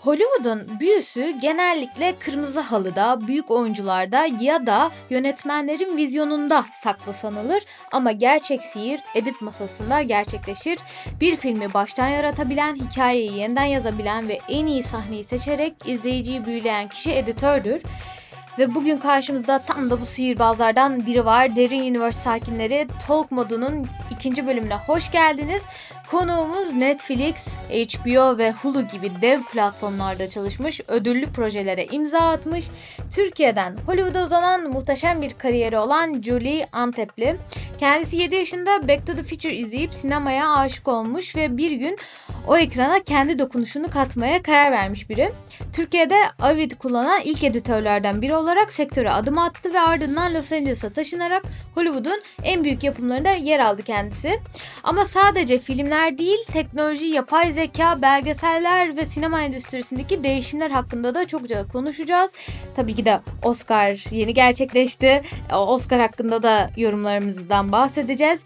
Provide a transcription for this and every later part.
Hollywood'un büyüsü genellikle kırmızı halıda, büyük oyuncularda ya da yönetmenlerin vizyonunda saklı sanılır ama gerçek sihir edit masasında gerçekleşir. Bir filmi baştan yaratabilen, hikayeyi yeniden yazabilen ve en iyi sahneyi seçerek izleyiciyi büyüleyen kişi editördür. Ve bugün karşımızda tam da bu sihirbazlardan biri var. Derin Universe sakinleri Talk Modu'nun ikinci bölümüne hoş geldiniz. Konuğumuz Netflix, HBO ve Hulu gibi dev platformlarda çalışmış, ödüllü projelere imza atmış, Türkiye'den Hollywood'a uzanan muhteşem bir kariyeri olan Julie Antepli. Kendisi 7 yaşında Back to the Future izleyip sinemaya aşık olmuş ve bir gün o ekrana kendi dokunuşunu katmaya karar vermiş biri. Türkiye'de Avid kullanan ilk editörlerden biri olarak sektöre adım attı ve ardından Los Angeles'a taşınarak Hollywood'un en büyük yapımlarında yer aldı kendisi. Ama sadece filmler değil, teknoloji, yapay zeka, belgeseller ve sinema endüstrisindeki değişimler hakkında da çokça konuşacağız. Tabii ki de Oscar yeni gerçekleşti. Oscar hakkında da yorumlarımızdan bahsedeceğiz.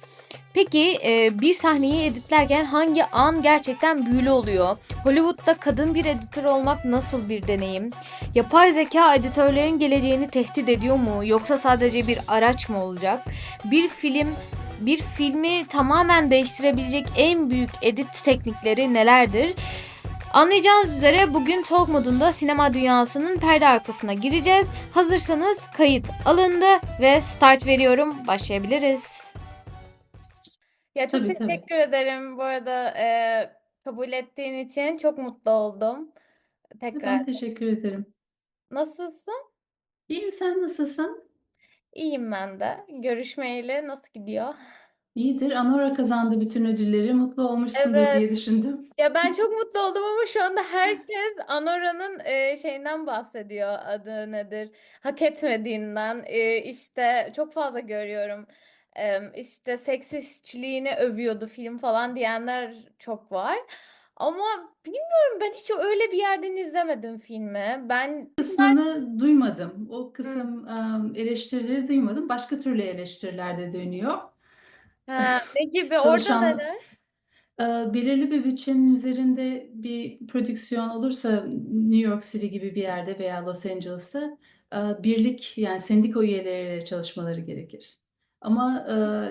Peki bir sahneyi editlerken hangi an gerçekten büyülü oluyor? Hollywood'da kadın bir editör olmak nasıl bir deneyim? Yapay zeka editörlerin geleceğini tehdit ediyor mu? Yoksa sadece bir araç mı olacak? Bir filmi tamamen değiştirebilecek en büyük edit teknikleri nelerdir? Anlayacağınız üzere bugün Talk modunda sinema dünyasının perde arkasına gireceğiz. Hazırsanız kayıt alındı ve start veriyorum. Başlayabiliriz. Ya çok Tabii tabii. teşekkür ederim bu arada kabul ettiğin için çok mutlu oldum tekrar. Ben teşekkür ederim. Nasılsın? İyiyim, sen nasılsın? İyiyim ben de. Görüşmeyeli nasıl gidiyor? İyidir. Anora kazandı bütün ödülleri. Mutlu olmuşsundur Evet. diye düşündüm. Ya ben çok mutlu oldum ama şu anda herkes Anora'nın şeyinden bahsediyor. Adı nedir? Hak etmediğinden. İşte çok fazla görüyorum. İşte seksistçiliğini övüyordu film falan diyenler çok var. Ama bilmiyorum, ben hiç öyle bir yerden izlemedim filmi. Ben Kısmını duymadım. O Hı. kısım eleştirileri duymadım. Başka türlü eleştiriler de dönüyor. Ha, ne gibi? Orada Çalışan neler? belirli bir bütçenin üzerinde bir prodüksiyon olursa New York City gibi bir yerde veya Los Angeles'ta birlik yani sendika üyeleriyle çalışmaları gerekir. Ama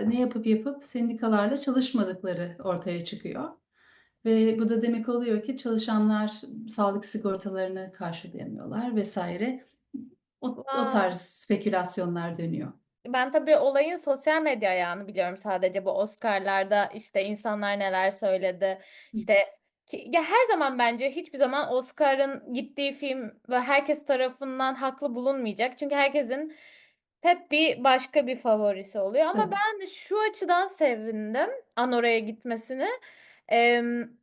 ne yapıp sendikalarla çalışmadıkları ortaya çıkıyor. Ve bu da demek oluyor ki çalışanlar sağlık sigortalarını karşılayamıyorlar vesaire. O Vay. tarz spekülasyonlar dönüyor. Ben tabii olayın sosyal medya ayağını biliyorum sadece. Bu Oscar'larda işte insanlar neler söyledi. İşte ya her zaman, bence hiçbir zaman Oscar'ın gittiği film ve herkes tarafından haklı bulunmayacak. Çünkü herkesin hep bir başka bir favorisi oluyor. Ama Tabii. ben de şu açıdan sevindim Anora'ya gitmesini. Em,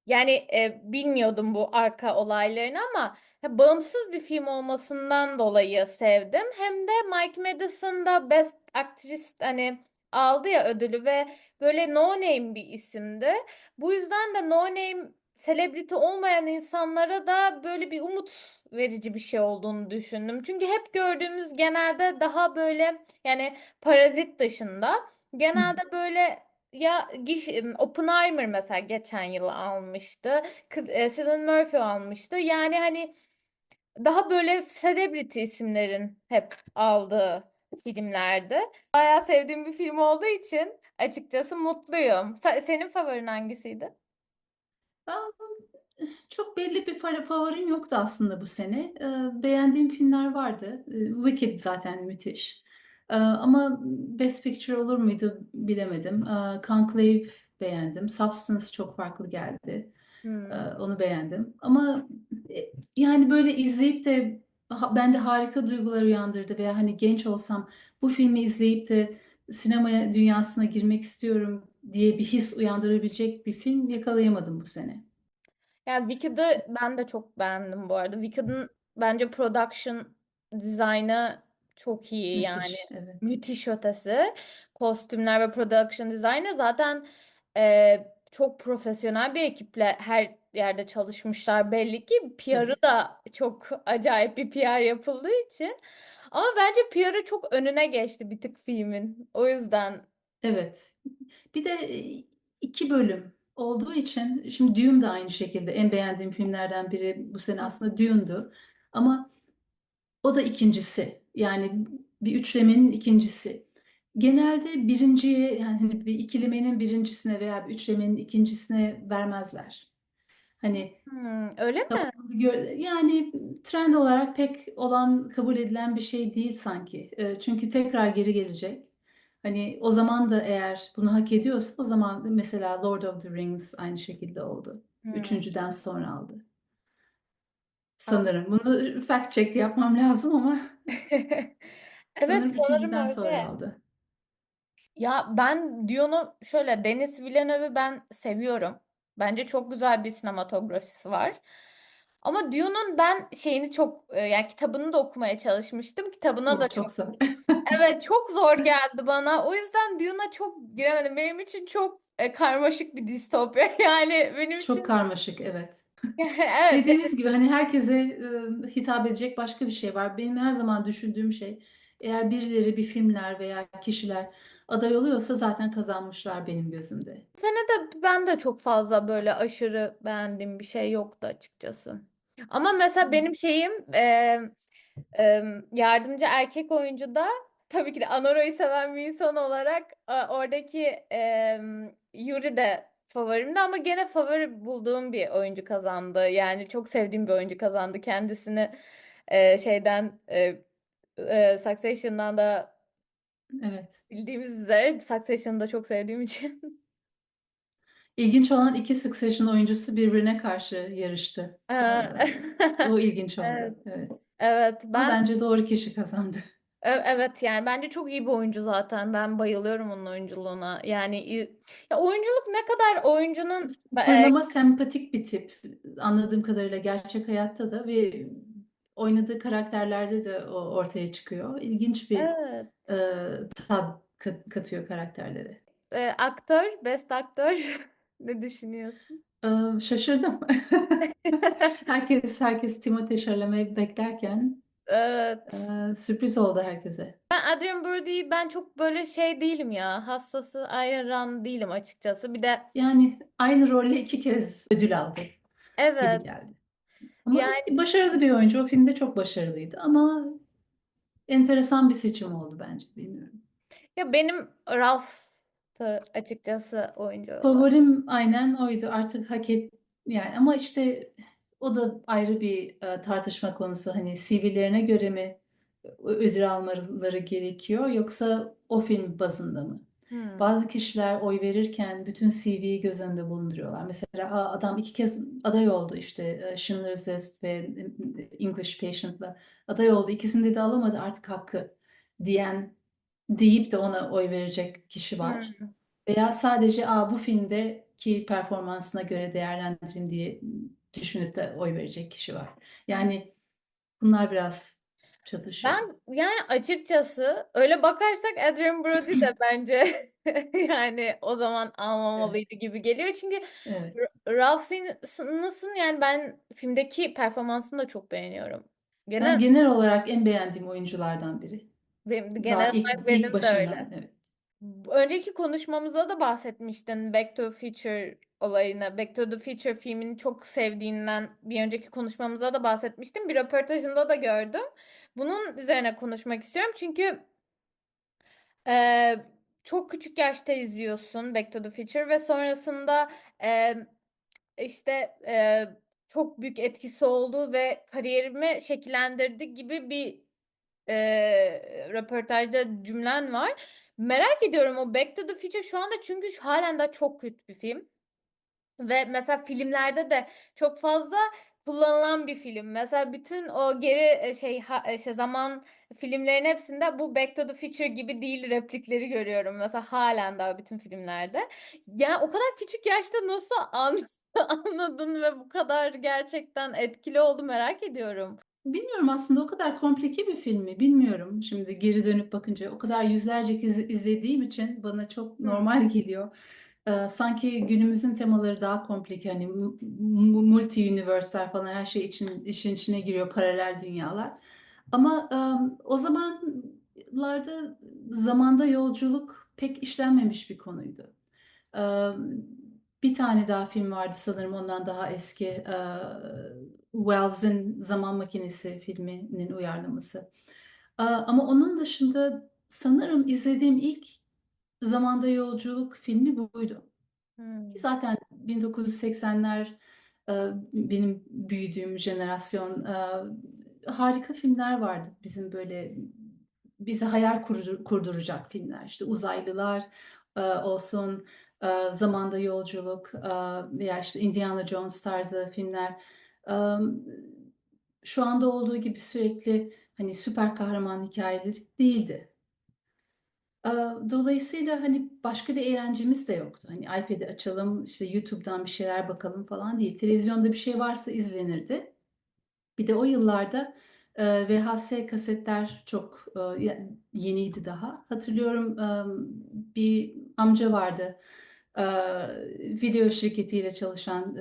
Yani bilmiyordum bu arka olaylarını ama ya, bağımsız bir film olmasından dolayı sevdim. Hem de Mike Madison da Best Actress hani aldı ya ödülü ve böyle no name bir isimdi. Bu yüzden de no name celebrity olmayan insanlara da böyle bir umut verici bir şey olduğunu düşündüm. Çünkü hep gördüğümüz genelde daha böyle, yani Parazit dışında genelde böyle, ya Oppenheimer mesela geçen yıl almıştı. Cillian Murphy almıştı. Yani hani daha böyle celebrity isimlerin hep aldığı filmlerde. Bayağı sevdiğim bir film olduğu için açıkçası mutluyum. Senin favorin hangisiydi? Aa, çok belli bir favorim yoktu aslında bu sene. Beğendiğim filmler vardı. Wicked zaten müthiş. Ama Best Picture olur muydu bilemedim. Conclave beğendim. Substance çok farklı geldi. Hmm. Onu beğendim. Ama yani böyle izleyip de bende harika duygular uyandırdı veya hani genç olsam bu filmi izleyip de sinemaya dünyasına girmek istiyorum diye bir his uyandırabilecek bir film yakalayamadım bu sene. Ya Wicked'ı ben de çok beğendim bu arada. Wicked'ın bence production dizaynı çok iyi, yani Müthiş, evet. müthiş ötesi. Kostümler ve production dizaynı zaten çok profesyonel bir ekiple her yerde çalışmışlar. Belli ki PR'ı Tabii. da çok acayip bir PR yapıldığı için. Ama bence PR'ı çok önüne geçti bir tık filmin. O yüzden Evet. Bir de 2 bölüm. olduğu için şimdi Dune da aynı şekilde en beğendiğim filmlerden biri bu sene aslında Dune'du. Ama o da ikincisi. Yani bir üçlemenin ikincisi. Genelde birinciye yani hani bir ikilemenin birincisine veya bir üçlemenin ikincisine vermezler. Hani Öyle mi? yani trend olarak pek olan kabul edilen bir şey değil sanki. Çünkü tekrar geri gelecek. Hani o zaman da eğer bunu hak ediyorsa o zaman mesela Lord of the Rings aynı şekilde oldu. Hmm. Üçüncüden sonra aldı. An- Sanırım. Bunu fact check yapmam lazım ama Evet, sanırım sanırım üçüncüden sonra öyle. aldı. Ya ben Dune'u şöyle, Denis Villeneuve'ü ben seviyorum. Bence çok güzel bir sinematografisi var. Ama Dune'un ben şeyini çok yani kitabını da okumaya çalışmıştım. Kitabına da Çok çok, zor. evet, çok zor geldi bana. O yüzden Dune'a çok giremedim. Benim için çok karmaşık bir distopya. Yani benim Çok için karmaşık, evet. evet. Dediğimiz gibi hani herkese hitap edecek başka bir şey var. Benim her zaman düşündüğüm şey eğer birileri bir filmler veya kişiler aday oluyorsa zaten kazanmışlar benim gözümde. Bu sene de ben de çok fazla böyle aşırı beğendiğim bir şey yoktu açıkçası. Ama mesela benim şeyim yardımcı erkek oyuncu da tabii ki de Anoro'yu seven bir insan olarak oradaki Yuri de favorimdi, ama gene favori bulduğum bir oyuncu kazandı. Yani çok sevdiğim bir oyuncu kazandı. Kendisini şeyden Succession'dan da Evet. bildiğimiz üzere, Succession'ı da çok sevdiğim için. İlginç olan iki Succession oyuncusu birbirine karşı yarıştı. O ilginç oldu. Evet. Evet. Evet, Ama ben bence doğru kişi kazandı. evet, yani bence çok iyi bir oyuncu zaten. Ben bayılıyorum onun oyunculuğuna. Yani ya oyunculuk ne kadar oyuncunun Fırlama sempatik bir tip anladığım kadarıyla gerçek hayatta da ve oynadığı karakterlerde de o ortaya çıkıyor. İlginç bir evet, tad katıyor karakterlere. aktör, best aktör ne düşünüyorsun? Şaşırdım. Herkes Timothée Chalamet'i beklerken Evet. sürpriz oldu herkese. Ben Adrien Brody'yi ben çok böyle şey değilim ya. Hassası ayıran değilim açıkçası. Bir de Yani aynı rolle iki kez ödül aldı gibi evet. geldi. Ama Yani başarılı bir oyuncu. O filmde çok başarılıydı ama enteresan bir seçim oldu bence. Bilmiyorum. ya benim Ralph'tı açıkçası oyuncu olarak. Favorim aynen oydu. Artık hak et yani ama işte o da ayrı bir tartışma konusu. Hani CV'lerine göre mi ödül almaları gerekiyor yoksa o film bazında mı? Hmm. Bazı kişiler oy verirken bütün CV'yi göz önünde bulunduruyorlar. Mesela adam iki kez aday oldu işte Schindler's List ve English Patient'la aday oldu. İkisinde de alamadı artık hakkı diyen deyip de ona oy verecek kişi var. Hmm. Veya sadece bu filmdeki performansına göre değerlendireyim diye düşünüp de oy verecek kişi var. Yani bunlar biraz çatışıyor. Ben yani açıkçası öyle bakarsak Adrien Brody de bence yani o zaman Evet, almamalıydı gibi geliyor. Çünkü evet. Ralph Fiennes'ın yani ben filmdeki performansını da çok beğeniyorum. Ben Genel genel olarak en beğendiğim oyunculardan biri. genel Daha olarak ilk benim de başından, öyle. evet. Önceki konuşmamızda da bahsetmiştin Back to the Future olayını. Back to the Future filmini çok sevdiğinden bir önceki konuşmamızda da bahsetmiştim. Bir röportajında da gördüm. Bunun üzerine konuşmak istiyorum. Çünkü Ee, çok küçük yaşta izliyorsun Back to the Future ve sonrasında e, işte çok büyük etkisi oldu ve kariyerimi şekillendirdi gibi bir röportajda cümlen var. Merak ediyorum o Back to the Future şu anda, çünkü halen daha çok kötü bir film. Ve mesela filmlerde de çok fazla kullanılan bir film. Mesela bütün o geri şey zaman filmlerin hepsinde bu Back to the Future gibi değil replikleri görüyorum. Mesela halen daha bütün filmlerde. Yani o kadar küçük yaşta nasıl anladın ve bu kadar gerçekten etkili oldu, merak ediyorum. Bilmiyorum aslında o kadar komplike bir film mi bilmiyorum. Şimdi geri dönüp bakınca o kadar yüzlerce kez izlediğim için bana çok Hmm. normal geliyor. Sanki günümüzün temaları daha komplike hani multi universe'ler falan her şey işin içine giriyor paralel dünyalar. Ama o zamanlarda zamanda yolculuk pek işlenmemiş bir konuydu. Bir tane daha film vardı sanırım ondan daha eski. Wells'in Zaman Makinesi filminin uyarlaması. Ama onun dışında sanırım izlediğim ilk zamanda yolculuk filmi buydu. Ki Hmm. zaten 1980'ler benim büyüdüğüm jenerasyon, harika filmler vardı bizim böyle bize hayal kurduracak filmler. İşte uzaylılar olsun, zamanda yolculuk veya işte Indiana Jones tarzı filmler. E, Şu anda olduğu gibi sürekli hani süper kahraman hikayeleri değildi. Ee, Dolayısıyla hani başka bir eğlencemiz de yoktu. Hani iPad'i açalım, işte YouTube'dan bir şeyler bakalım falan değil. Televizyonda bir şey varsa izlenirdi. Bir de o yıllarda VHS kasetler çok yeniydi daha. Hatırlıyorum, bir amca vardı. E, Video şirketiyle çalışan,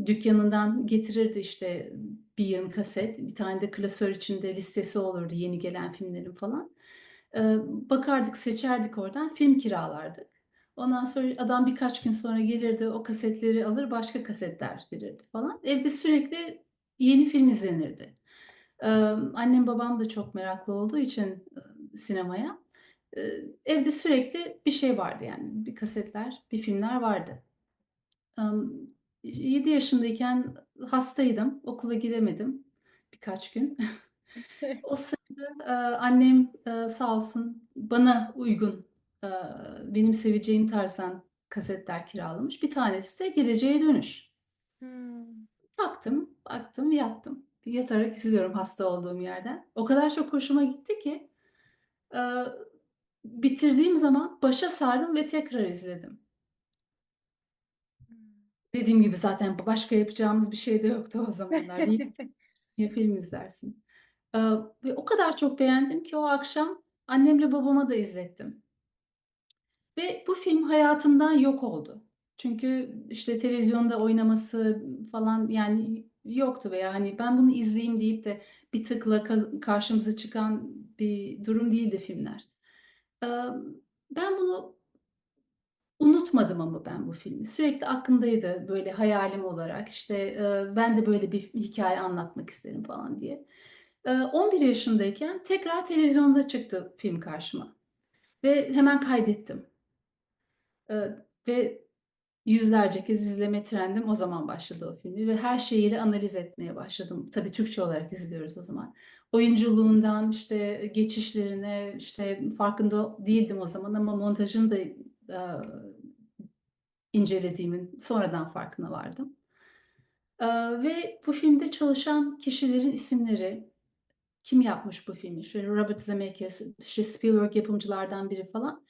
dükkanından getirirdi işte bir yığın kaset. Bir tane de klasör içinde listesi olurdu yeni gelen filmlerin falan. Bakardık, seçerdik oradan, film kiralardık. Ondan sonra adam birkaç gün sonra gelirdi, o kasetleri alır, başka kasetler verirdi falan. Evde sürekli yeni film izlenirdi. Annem babam da çok meraklı olduğu için sinemaya. Evde sürekli bir şey vardı yani. Bir kasetler, bir filmler vardı. Ee, 7 yaşındayken hastaydım. Okula gidemedim birkaç gün. O sırada annem sağ olsun bana uygun, e, benim seveceğim tarzdan kasetler kiralamış. Bir tanesi de Geleceğe Dönüş. Hmm. Baktım, baktım, yattım. Yatarak izliyorum hasta olduğum yerden. O kadar çok hoşuma gitti ki e, bitirdiğim zaman başa sardım ve tekrar izledim. Dediğim gibi zaten başka yapacağımız bir şey de yoktu o zamanlar. Ya film izlersin. E, Ve o kadar çok beğendim ki o akşam annemle babama da izlettim. Ve bu film hayatımdan yok oldu. Çünkü işte televizyonda oynaması falan yani yoktu veya hani ben bunu izleyeyim deyip de bir tıkla karşımıza çıkan bir durum değildi filmler. Ee, Ben bunu unutmadım ama ben bu filmi. Sürekli aklımdaydı böyle hayalim olarak işte ben de böyle bir hikaye anlatmak isterim falan diye. 11 yaşındayken tekrar televizyonda çıktı film karşıma ve hemen kaydettim. Ve yüzlerce kez izleme trendim o zaman başladı o filmi ve her şeyiyle analiz etmeye başladım. Tabii Türkçe olarak izliyoruz o zaman. Oyunculuğundan işte geçişlerine işte farkında değildim o zaman ama montajını da incelediğimin sonradan farkına vardım. E, Ve bu filmde çalışan kişilerin isimleri, kim yapmış bu filmi? İşte Robert Zemeckis, işte Spielberg yapımcılardan biri falan.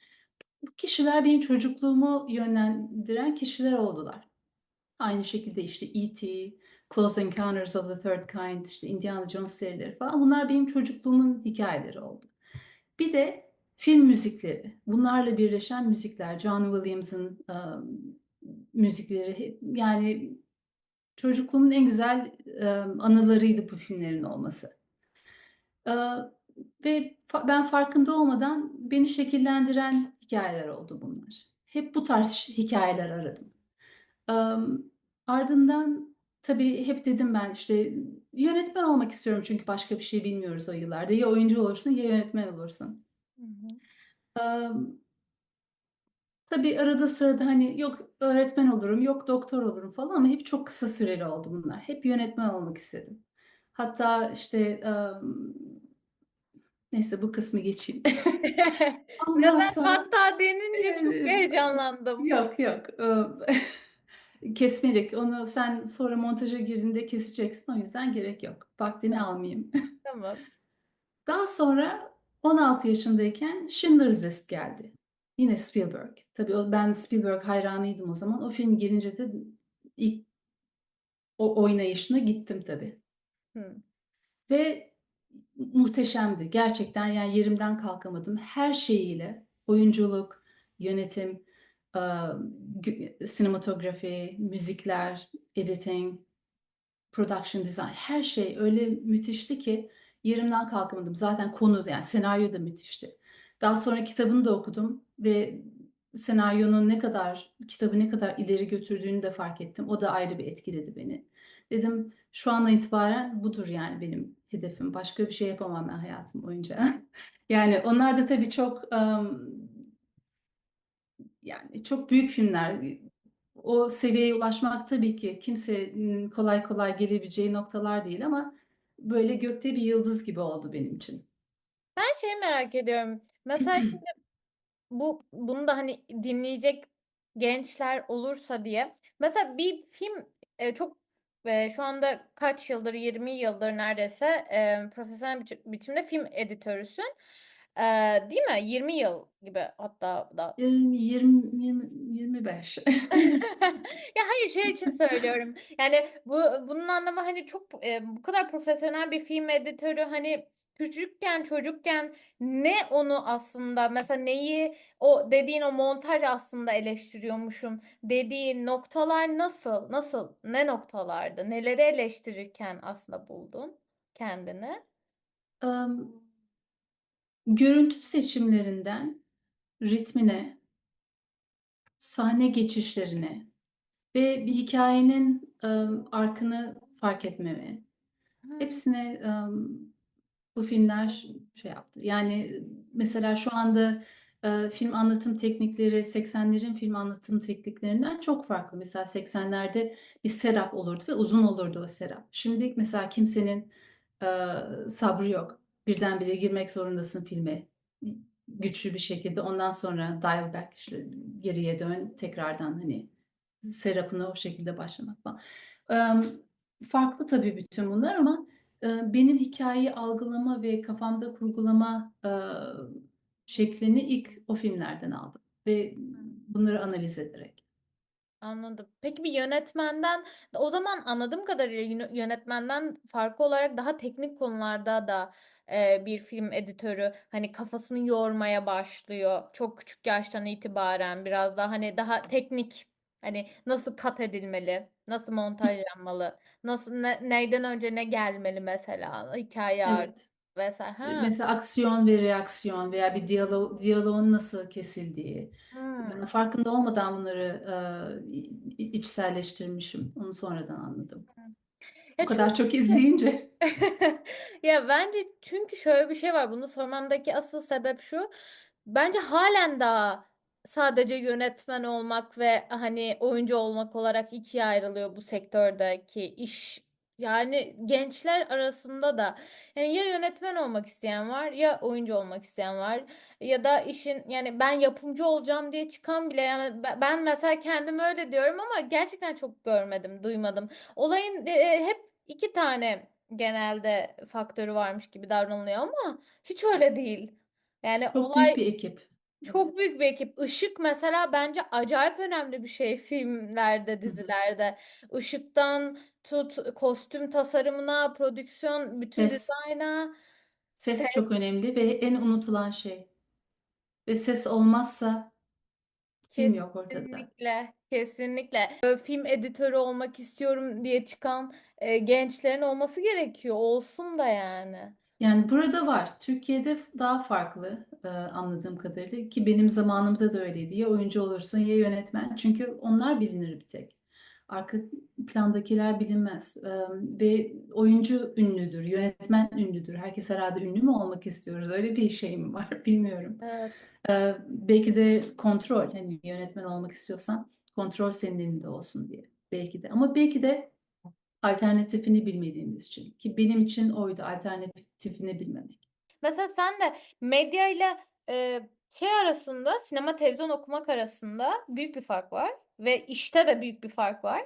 Bu kişiler benim çocukluğumu yönlendiren kişiler oldular. Aynı şekilde işte E.T., Close Encounters of the Third Kind, işte Indiana Jones serileri falan. Bunlar benim çocukluğumun hikayeleri oldu. Bir de film müzikleri. Bunlarla birleşen müzikler. John Williams'ın müzikleri. Yani çocukluğumun en güzel anılarıydı bu filmlerin olması. E, Ve ben farkında olmadan beni şekillendiren hikayeler oldu bunlar. Hep bu tarz hikayeler aradım. Am, Ardından tabii hep dedim ben işte yönetmen olmak istiyorum çünkü başka bir şey bilmiyoruz o yıllarda. Ya oyuncu olursun ya yönetmen olursun. Hı hı. Am, tabii arada sırada hani yok öğretmen olurum, yok doktor olurum falan ama hep çok kısa süreli oldu bunlar. Hep yönetmen olmak istedim. Hatta işte neyse bu kısmı geçeyim. Ya Ondan ben sonra hatta denince çok e, heyecanlandım. yok yok. Kesmelik. Onu sen sonra montaja girdiğinde keseceksin. O yüzden gerek yok. Vaktini Tamam. almayayım. Tamam. Daha sonra 16 yaşındayken Schindler's List geldi. Yine Spielberg. Tabii ben Spielberg hayranıydım o zaman. O film gelince de ilk o oynayışına gittim tabii. Hı. Ve muhteşemdi. Gerçekten yani yerimden kalkamadım. Her şeyiyle oyunculuk, yönetim, sinematografi, müzikler, editing, production design her şey öyle müthişti ki yerimden kalkamadım. Zaten konu yani senaryo da müthişti. Daha sonra kitabını da okudum ve senaryonun ne kadar, kitabı ne kadar ileri götürdüğünü de fark ettim. O da ayrı bir etkiledi beni. Dedim şu andan itibaren budur yani benim hedefim. Başka bir şey yapamam ben hayatım boyunca. Yani onlar da tabii çok yani çok büyük filmler. O seviyeye ulaşmak tabii ki kimsenin kolay kolay gelebileceği noktalar değil ama böyle gökte bir yıldız gibi oldu benim için. Ben şeyi merak ediyorum. Mesela bunu da hani dinleyecek gençler olursa diye. Mesela bir film çok şu anda kaç yıldır 20 yıldır neredeyse profesyonel biçimde film editörüsün. E, Değil mi? 20 yıl gibi hatta da. 25. Ya hayır şey için söylüyorum. Yani bunun anlamı hani çok bu kadar profesyonel bir film editörü hani küçükken çocukken ne onu aslında mesela neyi o dediğin o montaj aslında eleştiriyormuşum dediğin noktalar nasıl ne noktalardı neleri eleştirirken aslında buldun kendini? Am, Görüntü seçimlerinden ritmine, sahne geçişlerine ve bir hikayenin arkını fark etmeme. Hmm. Hepsine bu filmler şey yaptı. Yani mesela şu anda film anlatım teknikleri 80'lerin film anlatım tekniklerinden çok farklı. Mesela 80'lerde bir setup olurdu ve uzun olurdu o setup. Şimdi mesela kimsenin e, sabrı yok. Birdenbire girmek zorundasın filme güçlü bir şekilde. Ondan sonra dial back işte geriye dön tekrardan hani setup'ına o şekilde başlamak falan. Farklı tabii bütün bunlar ama benim hikayeyi algılama ve kafamda kurgulama şeklini ilk o filmlerden aldım ve bunları analiz ederek. Anladım. Peki bir yönetmenden o zaman anladığım kadarıyla yönetmenden farklı olarak daha teknik konularda da bir film editörü hani kafasını yormaya başlıyor. Çok küçük yaştan itibaren biraz daha hani daha teknik hani nasıl kat edilmeli, nasıl montajlanmalı, nasıl neyden önce ne gelmeli mesela hikaye Evet. vesaire. Ha. Mesela aksiyon ve reaksiyon veya bir diyaloğun nasıl kesildiği. Ben Hmm. farkında olmadan bunları içselleştirmişim. Onu sonradan anladım. Bu Ya kadar çok çünkü izleyince. Ya bence çünkü şöyle bir şey var. Bunu sormamdaki asıl sebep şu. Bence halen daha sadece yönetmen olmak ve hani oyuncu olmak olarak ikiye ayrılıyor bu sektördeki iş. Yani gençler arasında da yani ya yönetmen olmak isteyen var ya oyuncu olmak isteyen var ya da işin yani ben yapımcı olacağım diye çıkan bile yani ben mesela kendim öyle diyorum ama gerçekten çok görmedim, duymadım. Olayın hep iki tane genelde faktörü varmış gibi davranılıyor ama hiç öyle değil. Yani Çok büyük bir olay ekip. çok Evet. büyük bir ekip. Işık mesela bence acayip önemli bir şey filmlerde, Hı hı. dizilerde. Işıktan tut kostüm tasarımına, prodüksiyon, bütün Ses. dizayna, Ses set çok önemli ve en unutulan şey. Ve ses olmazsa film yok ortada. kesinlikle, kesinlikle. Film editörü olmak istiyorum diye çıkan gençlerin olması gerekiyor. Olsun da yani. Yani burada var. Türkiye'de daha farklı anladığım kadarıyla ki benim zamanımda da öyleydi. Ya oyuncu olursun ya yönetmen. Çünkü onlar bilinir bir tek. Arka plandakiler bilinmez. Ve oyuncu ünlüdür, yönetmen ünlüdür. Herkes herhalde ünlü mü olmak istiyoruz? Öyle bir şey mi var bilmiyorum. Evet. Belki de kontrol. Hani yönetmen olmak istiyorsan kontrol senin elinde olsun diye. Belki de. Ama belki de alternatifini bilmediğimiz için. Ki benim için oydu alternatifini bilmemek. Mesela sen de medya ile şey arasında sinema televizyon okumak arasında büyük bir fark var ve işte de büyük bir fark var.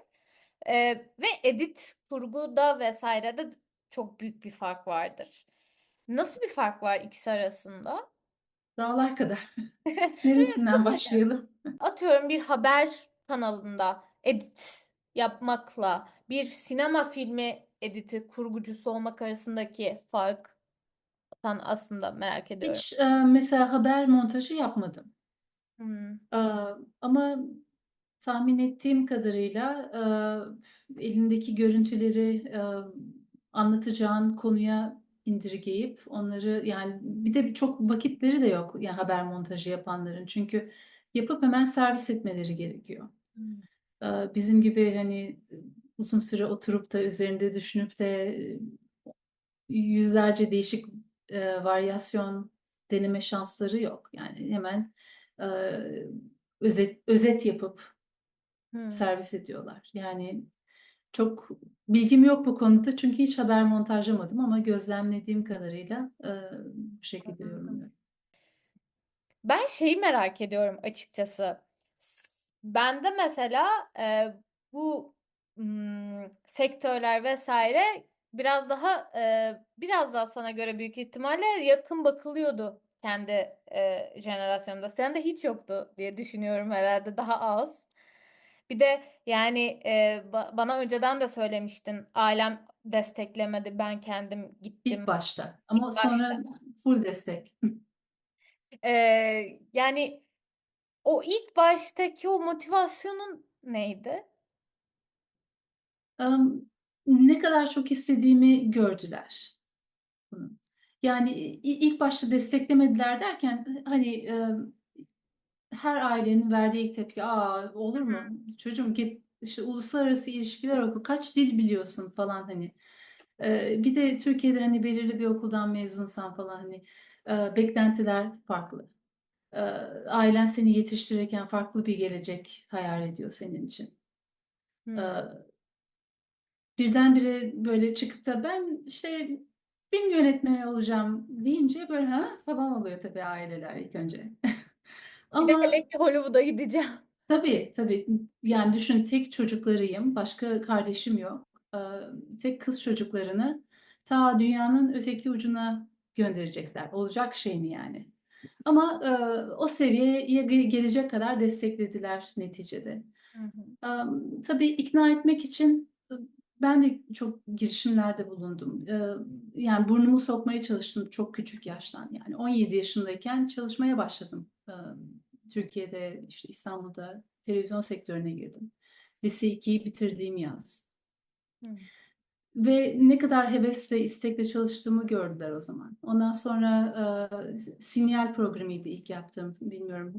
E, Ve edit kurguda vesairede de çok büyük bir fark vardır. Nasıl bir fark var ikisi arasında? Dağlar kadar. Neresinden Mesela başlayalım? atıyorum bir haber kanalında edit yapmakla bir sinema filmi editi kurgucusu olmak arasındaki farktan aslında merak ediyorum. Hiç mesela haber montajı yapmadım. Hmm. E, Ama tahmin ettiğim kadarıyla elindeki görüntüleri anlatacağın konuya indirgeyip onları yani bir de çok vakitleri de yok yani haber montajı yapanların. Çünkü yapıp hemen servis etmeleri gerekiyor. Hmm. Bizim gibi hani uzun süre oturup da üzerinde düşünüp de yüzlerce değişik varyasyon deneme şansları yok. Yani hemen e, özet yapıp Hmm. servis ediyorlar. Yani çok bilgim yok bu konuda çünkü hiç haber montajlamadım ama gözlemlediğim kadarıyla bu şekilde yorumluyorum. Ben şeyi merak ediyorum açıkçası. Bende mesela bu sektörler vesaire biraz daha sana göre büyük ihtimalle yakın bakılıyordu kendi jenerasyonumda. Sende hiç yoktu diye düşünüyorum herhalde daha az. Bir de yani bana önceden de söylemiştin ailem desteklemedi ben kendim İlk gittim. başta İlk ama başta. sonra full destek. Yani o ilk baştaki o motivasyonun neydi? Am, Ne kadar çok istediğimi gördüler bunu. Yani ilk başta desteklemediler derken hani her ailenin verdiği ilk tepki, olur mu? Çocuğum git işte uluslararası ilişkiler oku, kaç dil biliyorsun falan hani. Bir de Türkiye'de hani belirli bir okuldan mezunsan falan hani beklentiler farklı. Ee, Ailen seni yetiştirirken farklı bir gelecek hayal ediyor senin için. Hmm. Ee, Birdenbire böyle çıkıp da ben işte film yönetmeni olacağım deyince böyle ha falan oluyor tabii aileler ilk önce. Bir de Ama hele ki Hollywood'a gideceğim. tabii tabii yani düşün tek çocuklarıyım, başka kardeşim yok. Tek kız çocuklarını ta dünyanın öteki ucuna gönderecekler. Olacak şey mi yani? Ama o seviyeye gelecek kadar desteklediler neticede. Hı hı. Tabii ikna etmek için ben de çok girişimlerde bulundum. Yani burnumu sokmaya çalıştım çok küçük yaştan. Yani 17 yaşındayken çalışmaya başladım. Türkiye'de, işte İstanbul'da televizyon sektörüne girdim. Lise 2'yi bitirdiğim yaz. Hı. Ve ne kadar hevesle, istekle çalıştığımı gördüler o zaman. Ondan sonra Sinyal programıydı ilk yaptığım. Bilmiyorum,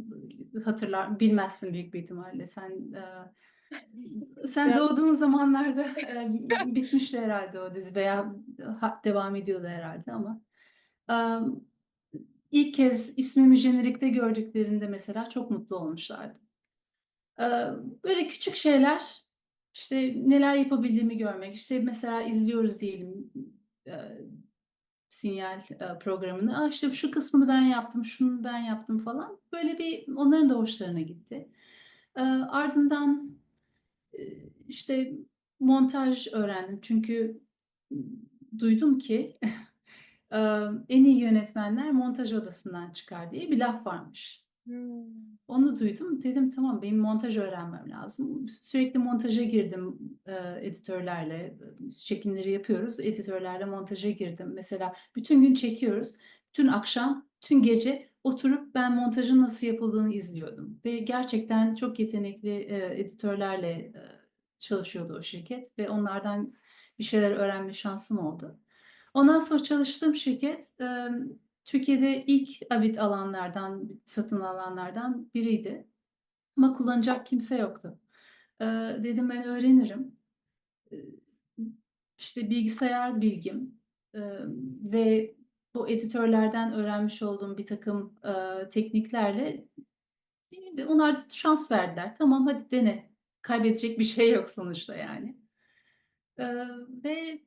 bilmezsin büyük bir ihtimalle. Sen Biraz doğduğun zamanlarda bitmişti herhalde o dizi veya devam ediyordu herhalde ama e, ilk kez ismimi jenerikte gördüklerinde mesela çok mutlu olmuşlardı. E, Böyle küçük şeyler, işte neler yapabildiğimi görmek, işte mesela izliyoruz diyelim e, Sinyal programını. İşte şu kısmını ben yaptım, şunu ben yaptım falan. Böyle bir onların da hoşlarına gitti. Ardından işte montaj öğrendim. Çünkü duydum ki e, en iyi yönetmenler montaj odasından çıkar diye bir laf varmış. Hmm. Onu duydum. Dedim tamam benim montaj öğrenmem lazım. Sürekli montaja girdim editörlerle. Çekimleri yapıyoruz. Editörlerle montaja girdim. Mesela bütün gün çekiyoruz. Bütün akşam, bütün gece oturup ben montajın nasıl yapıldığını izliyordum. Ve gerçekten çok yetenekli editörlerle çalışıyordu o şirket. Ve onlardan bir şeyler öğrenme şansım oldu. Ondan sonra çalıştığım şirket Türkiye'de ilk Avid alanlardan, satın alanlardan biriydi. Ama kullanacak kimse yoktu. Dedim ben öğrenirim. Ee, İşte bilgisayar bilgim ve bu editörlerden öğrenmiş olduğum bir takım tekniklerle onlar da şans verdiler. Tamam hadi dene. Kaybedecek bir şey yok sonuçta yani. Ve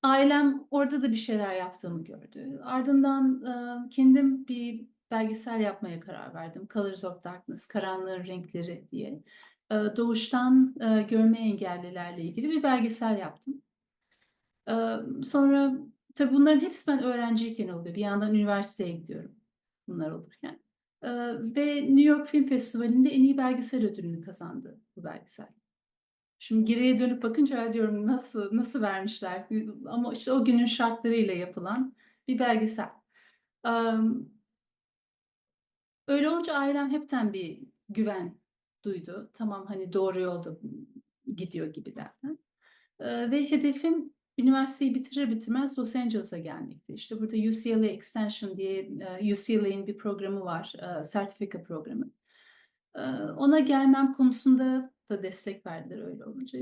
ailem orada da bir şeyler yaptığımı gördü. Ardından kendim bir belgesel yapmaya karar verdim. Colors of Darkness, Karanlığın Renkleri diye. Doğuştan görme engellilerle ilgili bir belgesel yaptım. Sonra tabii bunların hepsi ben öğrenciyken oluyor. Bir yandan üniversiteye gidiyorum bunlar olurken. Ve New York Film Festivali'nde en iyi belgesel ödülünü kazandı bu belgesel. Şimdi geriye dönüp bakınca diyorum nasıl vermişler? Ama işte o günün şartlarıyla yapılan bir belgesel. Am, Öyle olunca ailem hepten bir güven duydu. Tamam hani doğru yolda gidiyor gibilerden. Ve hedefim üniversiteyi bitirir bitirmez Los Angeles'a gelmekti. İşte burada UCLA Extension diye UCLA'in bir programı var, sertifika programı. Ona gelmem konusunda da destek verdiler öyle olunca.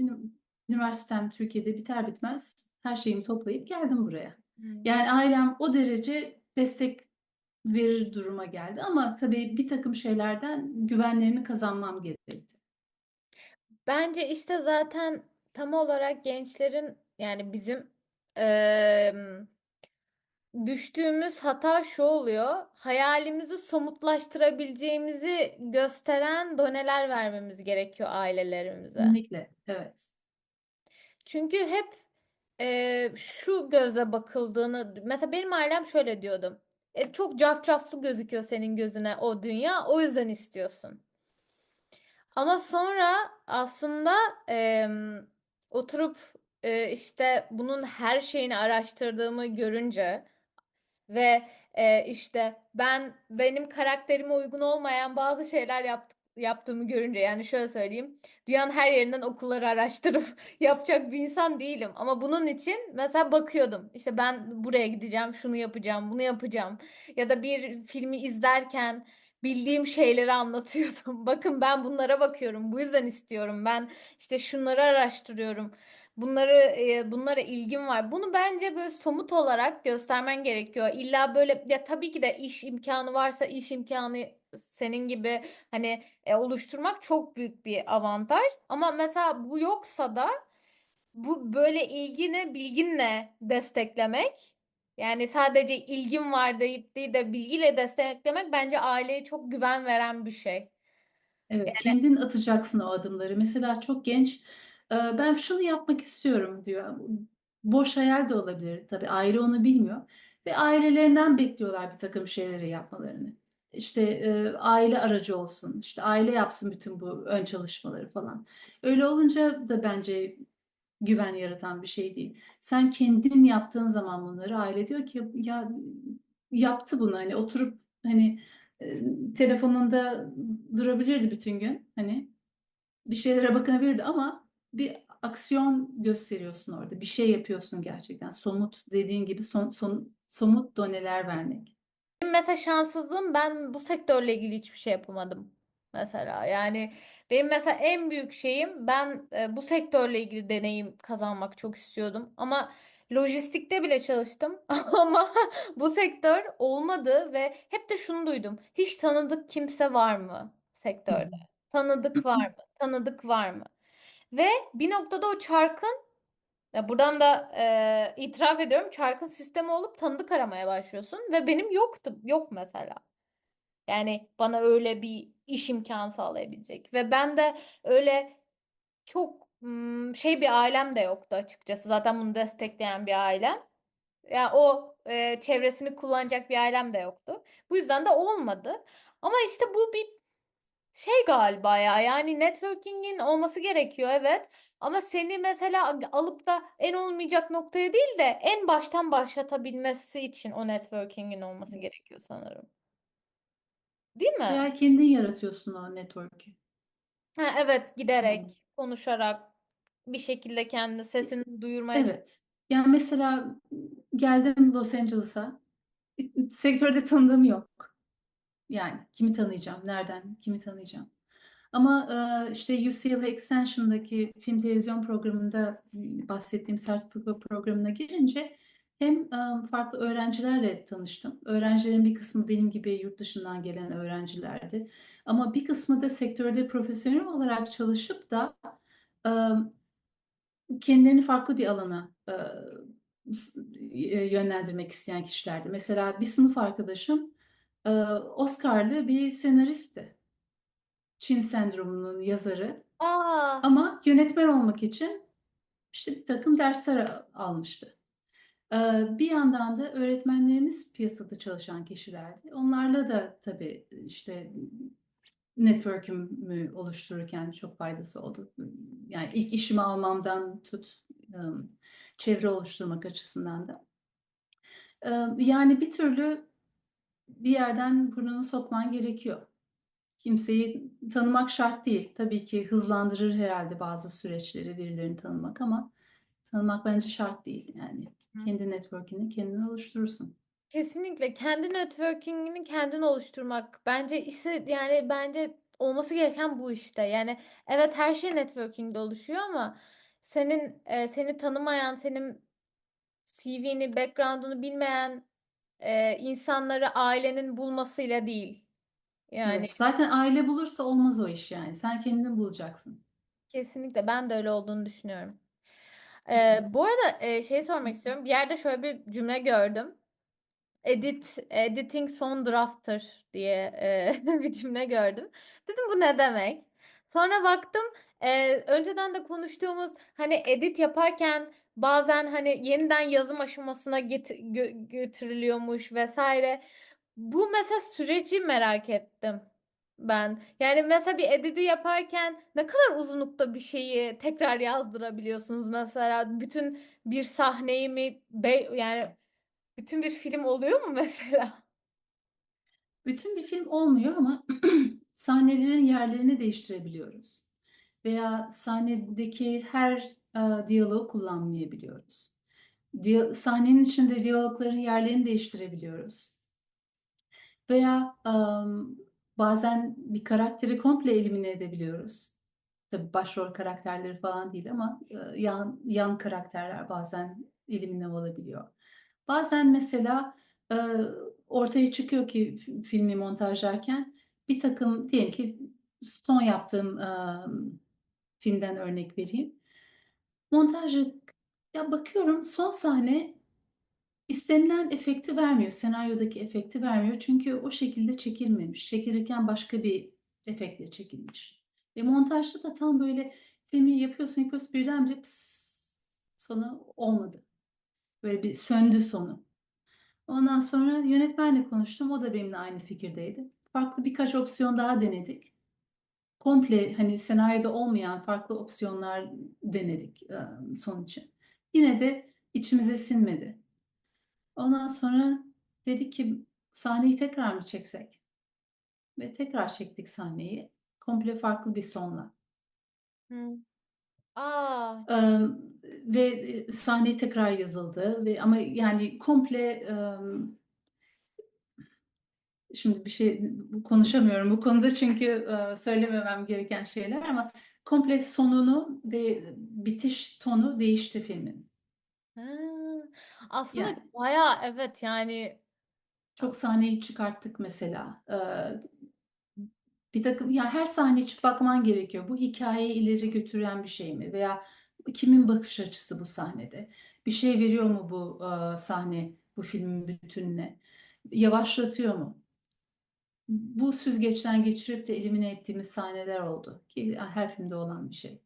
Üniversitem Türkiye'de biter bitmez her şeyimi toplayıp geldim buraya. Hmm. Yani ailem o derece destek verir duruma geldi ama tabii bir takım şeylerden güvenlerini kazanmam gerekti. Bence işte zaten tam olarak gençlerin yani bizim eee, düştüğümüz hata şu oluyor. Hayalimizi somutlaştırabileceğimizi gösteren doneler vermemiz gerekiyor ailelerimize. Kesinlikle, evet. Çünkü hep şu göze bakıldığını mesela benim ailem şöyle diyordu. Çok cafcaflı gözüküyor senin gözüne o dünya, o yüzden istiyorsun. Ama sonra aslında oturup işte bunun her şeyini araştırdığımı görünce ve işte benim karakterime uygun olmayan bazı şeyler yaptığımı görünce yani şöyle söyleyeyim. Dünyanın her yerinden okulları araştırıp yapacak bir insan değilim. Ama bunun için mesela bakıyordum. İşte ben buraya gideceğim, şunu yapacağım, bunu yapacağım. Ya da bir filmi izlerken bildiğim şeyleri anlatıyordum. Bakın ben bunlara bakıyorum. Bu yüzden istiyorum. Ben işte şunları araştırıyorum. Bunlara ilgim var. Bunu bence böyle somut olarak göstermen gerekiyor. İlla böyle ya tabii ki de iş imkanı varsa iş imkanı senin gibi hani oluşturmak çok büyük bir avantaj. Ama mesela bu yoksa da bu böyle bilginle desteklemek yani sadece ilgim var deyip değil de bilgiyle desteklemek bence aileye çok güven veren bir şey. Evet, kendin atacaksın o adımları. Mesela çok genç, ben şunu yapmak istiyorum diyor. Boş hayal de olabilir. Tabii aile onu bilmiyor. Ve ailelerinden bekliyorlar bir takım şeyleri yapmalarını. İşte aile aracı olsun, işte aile yapsın bütün bu ön çalışmaları falan. Öyle olunca da bence güven yaratan bir şey değil. Sen kendin yaptığın zaman bunları aile diyor ki ya yaptı bunu hani oturup hani telefonunda durabilirdi bütün gün hani bir şeylere bakabilirdi ama bir aksiyon gösteriyorsun orada. Bir şey yapıyorsun gerçekten. Somut dediğin gibi somut doneler vermek. Benim mesela şanssızlığım ben bu sektörle ilgili hiçbir şey yapamadım. Mesela yani benim mesela en büyük şeyim ben bu sektörle ilgili deneyim kazanmak çok istiyordum. Ama lojistikte bile çalıştım ama bu sektör olmadı ve hep de şunu duydum. Hiç tanıdık kimse var mı Hı. sektörde? Tanıdık var mı? Tanıdık var mı? Ve bir noktada o çarkın ya buradan da itiraf ediyorum çarkın sistemi olup tanıdık aramaya başlıyorsun ve benim yok mesela. Yani bana öyle bir iş imkanı sağlayabilecek ve ben de öyle çok şey bir ailem de yoktu açıkçası. Zaten bunu destekleyen bir ailem. Yani o çevresini kullanacak bir ailem de yoktu. Bu yüzden de olmadı. Ama işte bu bir şey galiba ya yani networking'in olması gerekiyor evet ama seni mesela alıp da en olmayacak noktaya değil de en baştan başlatabilmesi için o networking'in olması gerekiyor sanırım. Değil mi? Veya kendin yaratıyorsun o network'ü. Ha, evet Yani, giderek, konuşarak bir şekilde kendi sesini duyurmaya çalış. evet. Yani mesela geldim Los Angeles'a. Sektörde tanıdığım yok. Yani kimi tanıyacağım, nereden, kimi tanıyacağım. Ama işte UCLA Extension'daki film televizyon programında bahsettiğim sertifika programına girince hem farklı öğrencilerle tanıştım. Öğrencilerin bir kısmı benim gibi yurt dışından gelen öğrencilerdi. Ama bir kısmı da sektörde profesyonel olarak çalışıp da e, kendilerini farklı bir alana yönlendirmek isteyen kişilerdi. Mesela bir sınıf arkadaşım Oscar'lı bir senaristti. Çin Sendromu'nun yazarı. Aa, Ama yönetmen olmak için işte bir takım dersler almıştı. Bir yandan da öğretmenlerimiz piyasada çalışan kişilerdi. Onlarla da tabii işte network'ümü oluştururken çok faydası oldu. Yani ilk işimi almamdan tut, çevre oluşturmak açısından da. Yani bir türlü bir yerden burnunu sokman gerekiyor. Kimseyi tanımak şart değil. Tabii ki hızlandırır herhalde bazı süreçleri birilerini tanımak ama Tanımak bence şart değil yani. Hı. Kendi network'ini kendin oluşturursun. Kesinlikle kendi networking'ini kendin oluşturmak bence işte yani bence olması gereken bu işte. Yani evet her şey networking'de oluşuyor ama seni tanımayan, senin CV'ni, background'unu bilmeyen insanları ailenin bulmasıyla değil. Yani Evet, zaten aile bulursa olmaz o iş yani. Sen kendin bulacaksın. kesinlikle ben de öyle olduğunu düşünüyorum. Hı hı. Bu arada şey sormak istiyorum. Bir yerde şöyle bir cümle gördüm. Editing son drafttır diye bir cümle gördüm. Dedim bu ne demek? Sonra baktım önceden de konuştuğumuz hani edit yaparken bazen hani yeniden yazım aşamasına götürülüyormuş vesaire. Bu mesela süreci merak ettim ben. Yani mesela bir editi yaparken ne kadar uzunlukta bir şeyi tekrar yazdırabiliyorsunuz mesela bütün bir sahneyi mi yani bütün bir film oluyor mu mesela? Bütün bir film olmuyor ama sahnelerin yerlerini değiştirebiliyoruz. Veya sahnedeki her diyaloğu kullanmayabiliyoruz. Sahnenin içinde diyalogların yerlerini değiştirebiliyoruz. Veya bazen bir karakteri komple elimine edebiliyoruz. Tabii başrol karakterleri falan değil ama yan karakterler bazen elimine olabiliyor. Bazen mesela e, ortaya çıkıyor ki filmi montajlarken bir takım diyelim ki son yaptığım filmden örnek vereyim. Montajı ya bakıyorum son sahne İstenilen efekti vermiyor, senaryodaki efekti vermiyor. Çünkü o şekilde çekilmemiş. Çekilirken başka bir efektle çekilmiş. Montajda da tam böyle filmi yapıyorsun birdenbire sonu olmadı. Böyle bir söndü sonu. Ondan sonra yönetmenle konuştum. O da benimle aynı fikirdeydi. Farklı birkaç opsiyon daha denedik. Komple hani senaryoda olmayan farklı opsiyonlar denedik son için. Yine de içimize sinmedi. Ondan sonra dedik ki sahneyi tekrar mı çeksek? Ve tekrar çektik sahneyi. Komple farklı bir sonla. Hı. Aa, Ee, sahne tekrar yazıldı ve ama yani komple şimdi bir şey konuşamıyorum bu konuda çünkü söylememem gereken şeyler ama komple sonunu ve bitiş tonu değişti filmin. ha. Aslında Yani bayağı evet yani çok sahneyi çıkarttık mesela. Bir takım ya her sahne için bakman gerekiyor. Bu hikayeyi ileri götüren bir şey mi? Veya kimin bakış açısı bu sahnede? Bir şey veriyor mu bu sahne bu filmin bütününe? Yavaşlatıyor mu? Bu süzgeçten geçirip de elimine ettiğimiz sahneler oldu ki her filmde olan bir şey.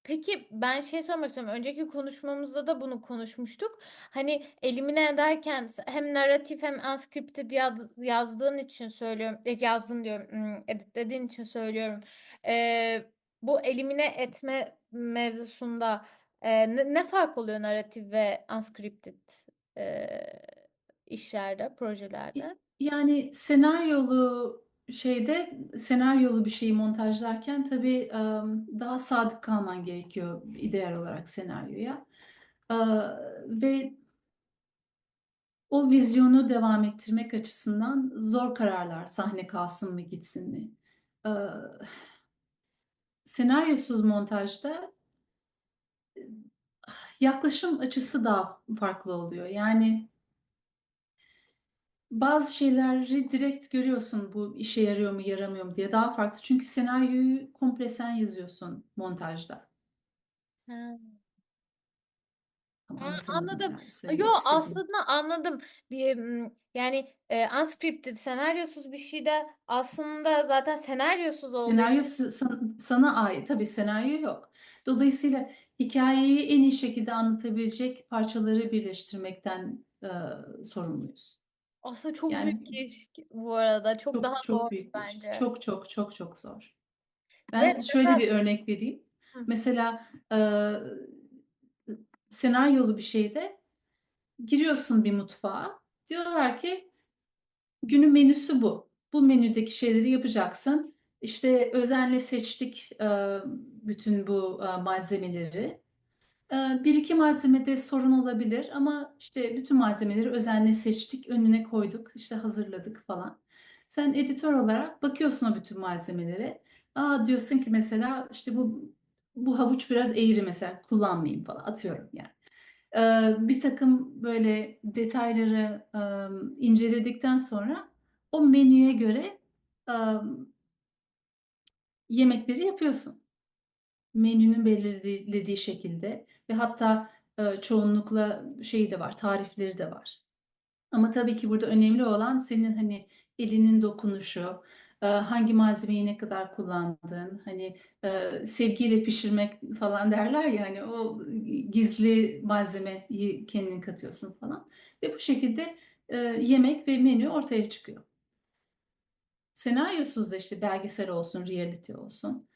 peki ben şey sormak istiyorum. Önceki konuşmamızda da bunu konuşmuştuk. Hani elimine ederken hem narratif hem unscripted yazdığın için söylüyorum. Yazdın diyorum. Editlediğin için söylüyorum. Bu elimine etme mevzusunda ne fark oluyor narratif ve unscripted e, işlerde, projelerde? Yani senaryolu bir şeyi montajlarken tabii daha sadık kalman gerekiyor ideal olarak senaryoya. Ee, Ve o vizyonu devam ettirmek açısından zor kararlar, sahne kalsın mı gitsin mi? Ee, Senaryosuz montajda yaklaşım açısı daha farklı oluyor. Yani bazı şeyleri direkt görüyorsun bu işe yarıyor mu yaramıyor mu diye daha farklı. Çünkü senaryoyu komple sen yazıyorsun montajda. Ha. Ama Ha, anlatamadım anladım. yani Yo söylemek istediğim. aslında anladım. Yani unscripted senaryosuz bir şey de aslında zaten senaryosuz olduğu Senaryo için. sana ait. Tabii senaryo yok. Dolayısıyla hikayeyi en iyi şekilde anlatabilecek parçaları birleştirmekten sorumluyuz. Aslında çok Yani büyük iş bu arada. Çok daha çok zor çok büyük bir iş. bence. Çok çok çok çok zor. Ve Ben şöyle mesela bir örnek vereyim. hı, Mesela senaryolu bir şeyde giriyorsun bir mutfağa. Diyorlar ki günün menüsü bu. Bu menüdeki şeyleri yapacaksın. İşte özenle seçtik bütün bu malzemeleri. Bir iki malzemede sorun olabilir ama işte bütün malzemeleri özenle seçtik, önüne koyduk, işte hazırladık falan. Sen editör olarak bakıyorsun o bütün malzemelere. Aa diyorsun ki mesela işte bu havuç biraz eğri mesela kullanmayayım falan atıyorum yani. Bir takım böyle detayları inceledikten sonra o menüye göre e, yemekleri yapıyorsun. Menünün belirlediği şekilde ve hatta çoğunlukla şeyi de var, tarifleri de var. Ama tabii ki burada önemli olan senin hani elinin dokunuşu, hangi malzemeyi ne kadar kullandığın, hani sevgiyle pişirmek falan derler ya hani o gizli malzemeyi kendin katıyorsun falan ve bu şekilde yemek ve menü ortaya çıkıyor. Senaryosuz da işte belgesel olsun, reality olsun.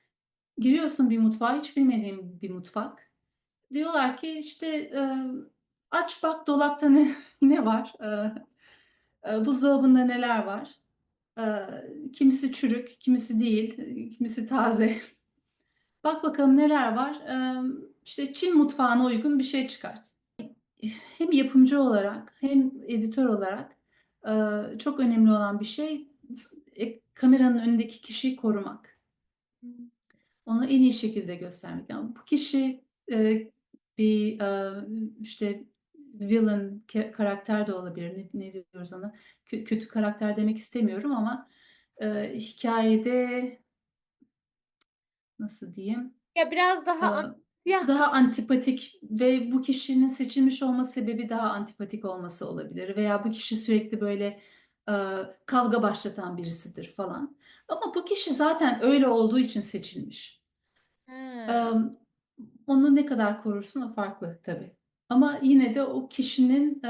Giriyorsun bir mutfağa, hiç bilmediğin bir mutfak. Diyorlar ki işte aç bak dolapta ne var? Buzdolabında neler var? Kimisi çürük, kimisi değil, kimisi taze. Bak bakalım neler var? İşte Çin mutfağına uygun bir şey çıkart. Hem yapımcı olarak hem editör olarak çok önemli olan bir şey kameranın önündeki kişiyi korumak. Onu en iyi şekilde göstermek. Yani bu kişi bir işte villain karakter de olabilir. Ne diyoruz ona? Kötü karakter demek istemiyorum ama hikayede nasıl diyeyim? Ya biraz E, daha ya Daha antipatik ve bu kişinin seçilmiş olma sebebi daha antipatik olması olabilir. Veya bu kişi sürekli böyle e, kavga başlatan birisidir falan. Ama bu kişi zaten öyle olduğu için seçilmiş. He. Em, Onu ne kadar korursun o farklı tabii. Ama yine de o kişinin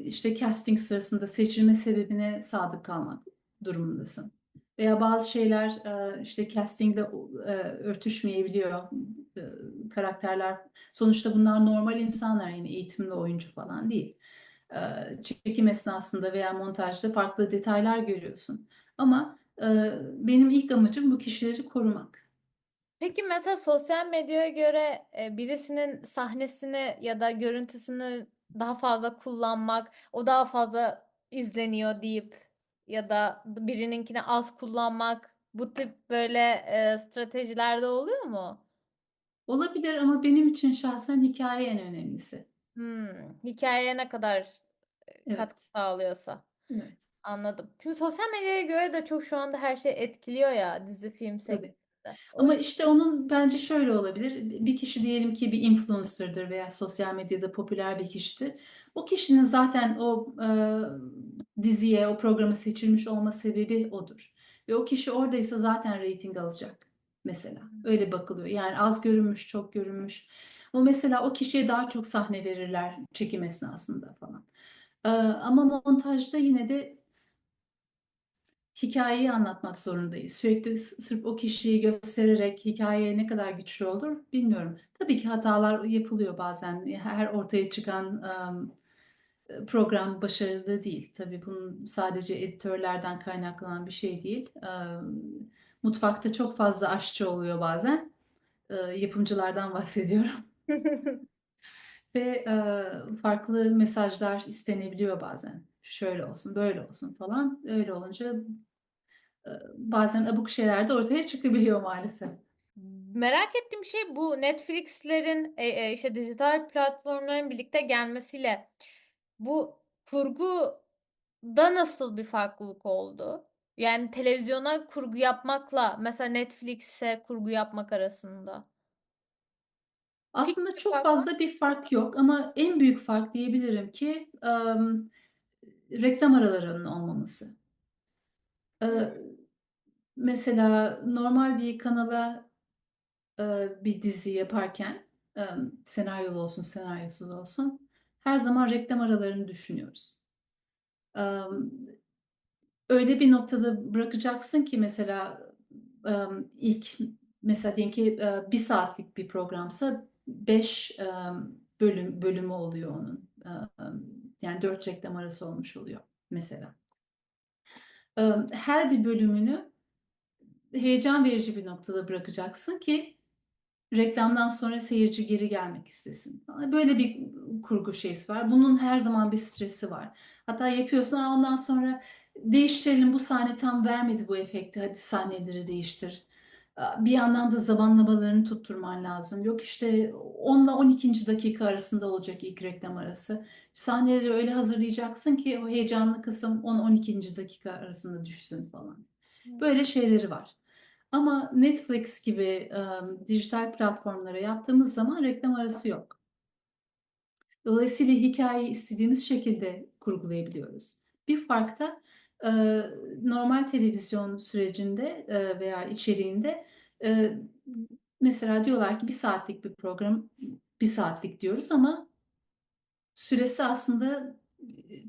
işte casting sırasında seçilme sebebine sadık kalmak durumundasın. Veya bazı şeyler işte castingle örtüşmeyebiliyor e, karakterler. Sonuçta bunlar normal insanlar yani eğitimli oyuncu falan değil. Çekim esnasında veya montajda farklı detaylar görüyorsun. Ama benim ilk amacım bu kişileri korumak. Peki mesela sosyal medyaya göre birisinin sahnesini ya da görüntüsünü daha fazla kullanmak, o daha fazla izleniyor deyip ya da birininkini az kullanmak bu tip böyle stratejilerde oluyor mu? Olabilir ama benim için şahsen hikaye en önemlisi. Hikayeye ne kadar katkı Evet, sağlıyorsa. evet, Anladım. Çünkü sosyal medyaya göre de çok şu anda her şey etkiliyor ya dizi film tabii. sektöründe. O Ama yüzden. işte onun bence şöyle olabilir. Bir kişi diyelim ki bir influencer'dır veya sosyal medyada popüler bir kişidir. O kişinin zaten o diziye, o programa seçilmiş olma sebebi odur. Ve o kişi oradaysa zaten reyting alacak mesela. Öyle bakılıyor. Yani az görünmüş, çok görünmüş. O mesela o kişiye daha çok sahne verirler çekim esnasında falan. Ama montajda yine de hikayeyi anlatmak zorundayız. Sürekli sırf o kişiyi göstererek hikaye ne kadar güçlü olur bilmiyorum. Tabii ki hatalar yapılıyor bazen. Her ortaya çıkan program başarılı değil. Tabii bunun sadece editörlerden kaynaklanan bir şey değil. Mutfakta çok fazla aşçı oluyor bazen. Yapımcılardan bahsediyorum. Ve farklı mesajlar istenebiliyor bazen. Şöyle olsun, böyle olsun falan. Öyle olunca bazen abuk şeyler de ortaya çıkabiliyor maalesef. Merak ettiğim şey bu Netflix'lerin işte dijital platformların birlikte gelmesiyle bu kurguda nasıl bir farklılık oldu? Yani televizyona kurgu yapmakla mesela Netflix'e kurgu yapmak arasında. Aslında Fikir çok fark var. fazla bir fark yok ama en büyük fark diyebilirim ki reklam aralarının olmaması. Hmm. Mesela normal bir kanala bir dizi yaparken senaryolu olsun senaryosuz olsun her zaman reklam aralarını düşünüyoruz. Öyle bir noktada bırakacaksın ki mesela ilk mesela diyelim ki bir saatlik bir programsa beş bölümü oluyor onun. Yani dört reklam arası olmuş oluyor mesela. Her bir bölümünü heyecan verici bir noktada bırakacaksın ki Reklamdan sonra seyirci geri gelmek istesin. Böyle bir kurgu şeysi var. Bunun her zaman bir stresi var. Hatta yapıyorsun, ondan sonra değiştirelim, bu sahne tam vermedi bu efekti, hadi sahneleri değiştir. Bir yandan da zamanlamalarını tutturman lazım. Yok işte 10 ile 12. dakika arasında olacak ilk reklam arası. Sahneleri öyle hazırlayacaksın ki o heyecanlı kısım 10-12. dakika arasında düşsün falan. Böyle şeyleri var. Ama Netflix gibi dijital platformlara yaptığımız zaman reklam arası yok. Dolayısıyla hikayeyi istediğimiz şekilde kurgulayabiliyoruz. Bir fark da e, normal televizyon sürecinde veya içeriğinde e, mesela diyorlar ki 1 saatlik bir program, 1 saatlik diyoruz ama süresi aslında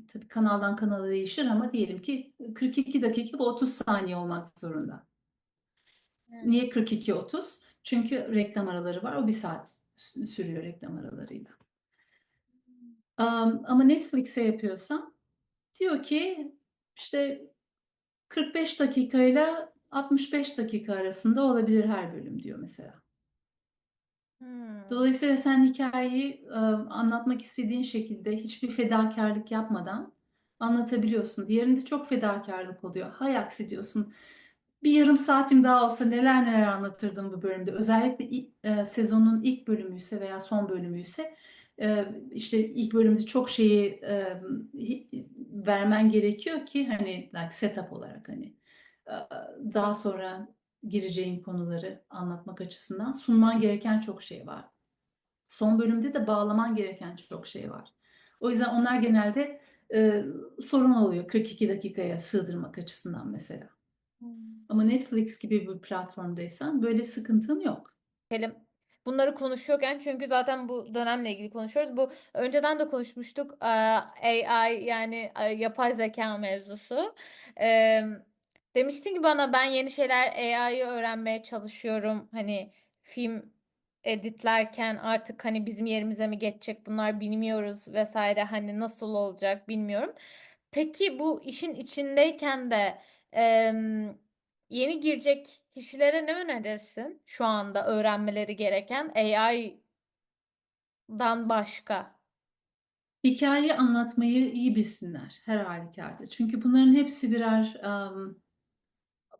tabii kanaldan kanala değişir ama diyelim ki 42 dakika ve 30 saniye olmak zorunda. Hmm. Niye 42-30? Çünkü reklam araları var. O 1 saat sürüyor reklam aralarıyla. Ama Netflix'e yapıyorsam diyor ki işte 45 dakikayla 65 dakika arasında olabilir her bölüm diyor mesela. Hmm. Dolayısıyla sen hikayeyi anlatmak istediğin şekilde hiçbir fedakarlık yapmadan anlatabiliyorsun. Diğerinde çok fedakarlık oluyor. Hay aksi diyorsun. Bir yarım saatim daha olsa neler neler anlatırdım bu bölümde. Özellikle sezonun ilk bölümüyse veya son bölümüyse işte ilk bölümde çok şeyi vermen gerekiyor ki hani like setup olarak hani e, daha sonra gireceğin konuları anlatmak açısından sunman gereken çok şey var. Son bölümde de bağlaman gereken çok şey var. O yüzden onlar genelde sorun oluyor 42 dakikaya sığdırmak açısından mesela. Hmm. Ama Netflix gibi bir platformdaysan böyle sıkıntın yok. Geçelim. Bunları konuşuyorken çünkü zaten bu dönemle ilgili konuşuyoruz. Bu önceden de konuşmuştuk. AI yani yapay zeka mevzusu. Eee, Demiştin ki bana ben yeni şeyler AI'yı öğrenmeye çalışıyorum. Hani film editlerken artık hani bizim yerimize mi geçecek bunlar bilmiyoruz vesaire. Hani nasıl olacak bilmiyorum. Peki bu işin içindeyken de yeni girecek kişilere ne önerirsin? Şu anda öğrenmeleri gereken AI'dan başka. Hikaye anlatmayı iyi bilsinler her halükarda. Çünkü bunların hepsi birer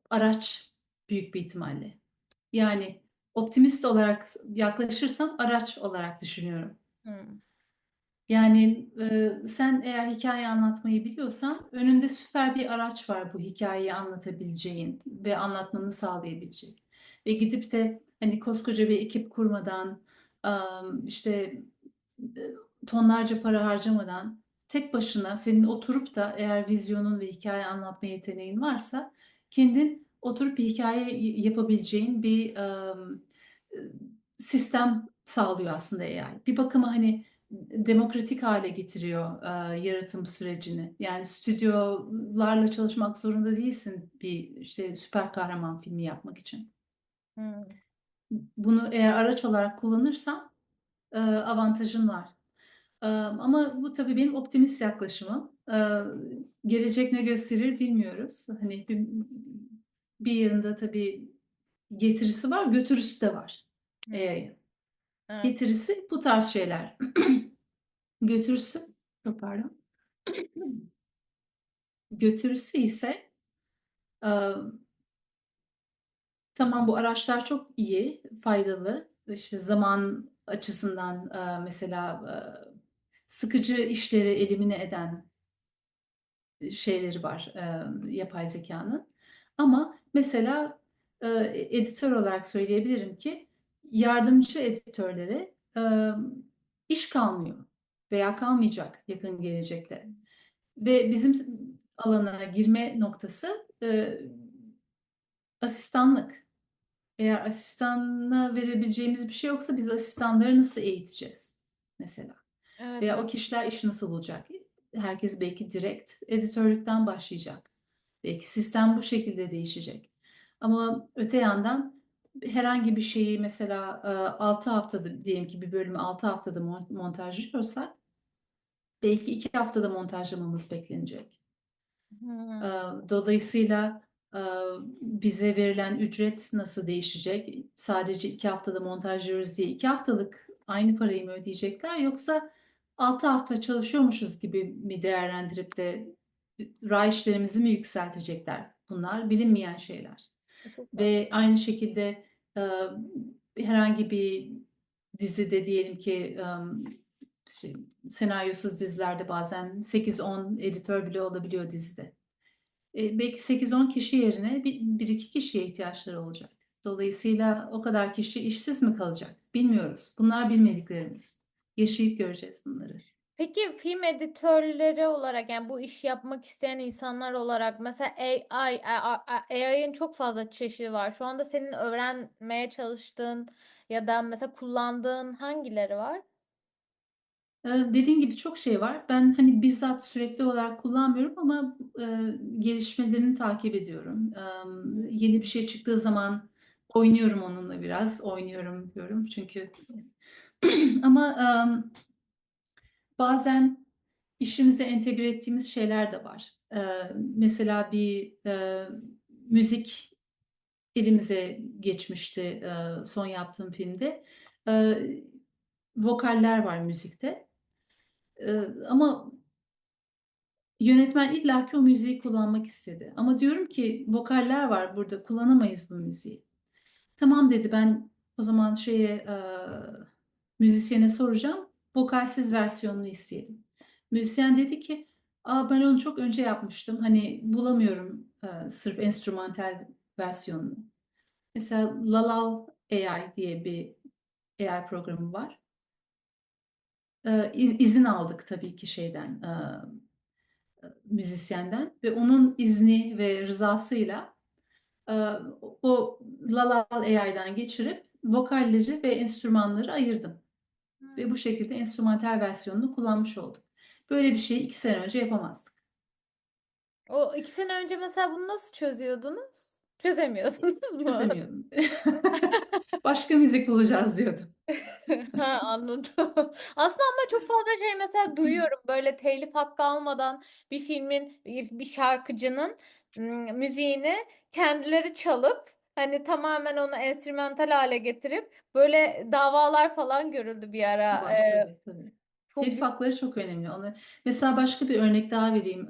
araç büyük bir ihtimalle. Yani optimist olarak yaklaşırsam araç olarak düşünüyorum. Hmm. Yani sen eğer hikaye anlatmayı biliyorsan önünde süper bir araç var bu hikayeyi anlatabileceğin ve anlatmanı sağlayabilecek. Ve gidip de hani koskoca bir ekip kurmadan işte tonlarca para harcamadan tek başına senin oturup da eğer vizyonun ve hikaye anlatma yeteneğin varsa kendin oturup bir hikaye yapabileceğin bir sistem sağlıyor aslında AI. Bir bakıma hani demokratik hale getiriyor yaratım sürecini. Yani stüdyolarla çalışmak zorunda değilsin bir işte süper kahraman filmi yapmak için. Hmm. Bunu eğer araç olarak kullanırsan avantajın var. Ama bu tabii benim optimist yaklaşımım. Gelecek ne gösterir bilmiyoruz. Hani bir yanında tabii getirisi var, götürüsü de var Hmm. AI'ın. Evet. Getirisi bu tarz şeyler. Götürüsü, çok pardon. Götürüsü ise e, tamam, bu araçlar çok iyi, faydalı. İşte zaman açısından mesela sıkıcı işleri elimine eden şeyleri var yapay zekanın. Ama mesela editör olarak söyleyebilirim ki yardımcı editörlere iş kalmıyor veya kalmayacak yakın gelecekte. Ve bizim alana girme noktası asistanlık. Eğer asistana verebileceğimiz bir şey yoksa biz asistanları nasıl eğiteceğiz mesela? Evet, Veya o evet. kişiler işi nasıl bulacak? Herkes belki direkt editörlükten başlayacak. Belki sistem bu şekilde değişecek. Ama öte yandan herhangi bir şeyi mesela 6 haftada, diyelim ki bir bölümü 6 haftada montajlıyorsak belki 2 haftada montajlamamız beklenecek. Hmm. Dolayısıyla Bize verilen ücret nasıl değişecek? Sadece 2 haftada montajlıyoruz diye 2 haftalık aynı parayı mı ödeyecekler? Yoksa 6 hafta çalışıyormuşuz gibi mi değerlendirip de rayişlerimizi mi yükseltecekler? Bunlar bilinmeyen şeyler. Çok farklı. Ve aynı şekilde e, herhangi bir dizide diyelim ki şey, senaryosuz dizilerde bazen 8-10 editör bile olabiliyor dizide. Belki 8-10 kişi yerine bir iki kişiye ihtiyaçları olacak. Dolayısıyla o kadar kişi işsiz mi kalacak? Bilmiyoruz. Bunlar bilmediklerimiz. Yaşayıp göreceğiz bunları. Peki film editörleri olarak yani bu işi yapmak isteyen insanlar olarak mesela AI'ın çok fazla çeşidi var. Şu anda senin öğrenmeye çalıştığın ya da mesela kullandığın hangileri var? Dediğin gibi çok şey var. Ben hani bizzat sürekli olarak kullanmıyorum ama gelişmelerini takip ediyorum. Yeni bir şey çıktığı zaman oynuyorum onunla biraz. Oynuyorum diyorum çünkü ama bazen işimize entegre ettiğimiz şeyler de var. Mesela bir müzik elimize geçmişti son yaptığım filmde. E, Vokaller var müzikte. Ama yönetmen illaki o müziği kullanmak istedi. Ama diyorum ki vokaller var burada, kullanamayız bu müziği. Tamam dedi, ben o zaman müzisyene soracağım. Vokalsiz versiyonunu isteyelim. Müzisyen dedi ki, ben onu çok önce yapmıştım. Hani bulamıyorum sırf enstrümantal versiyonunu. Mesela Lalal AI diye bir AI programı var. İzin aldık tabii ki müzisyenden ve onun izni ve rızasıyla e, o Lalal AI'dan geçirip vokalleri ve enstrümanları ayırdım. Ve bu şekilde enstrümantal versiyonunu kullanmış olduk. Böyle bir şeyi 2 sene önce yapamazdık. O 2 sene önce mesela bunu nasıl çözüyordunuz? Çözemiyordunuz mu? Çözemiyordum. Başka müzik bulacağız diyordum. Ha, anladım. Aslında ama çok fazla şey mesela duyuyorum böyle telif hakkı almadan bir filmin bir şarkıcının müziğini kendileri çalıp hani tamamen onu enstrümantal hale getirip böyle davalar falan görüldü bir ara. Var tabii tabii. Çok Telif büyük. hakları çok önemli. Mesela başka bir örnek daha vereyim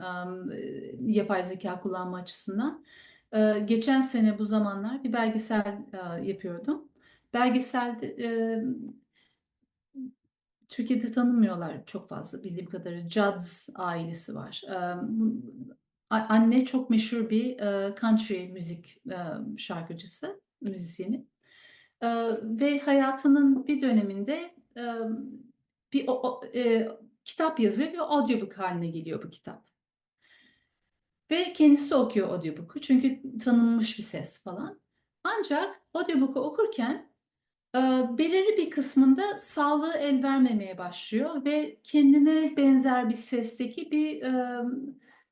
yapay zeka kullanma açısından. Geçen sene bu zamanlar bir belgesel yapıyordum. Belgeselde Türkiye'de tanımıyorlar çok fazla bildiğim kadarıyla. Judds ailesi var. Anne çok meşhur bir country müzik şarkıcısı, müzisyeni. Ve hayatının bir döneminde kitap yazıyor ve audiobook haline geliyor bu kitap. Ve kendisi okuyor audiobook'u çünkü tanınmış bir ses falan. Ancak audiobook'u okurken e, belirli bir kısmında sağlığı el vermemeye başlıyor ve kendine benzer bir sesteki bir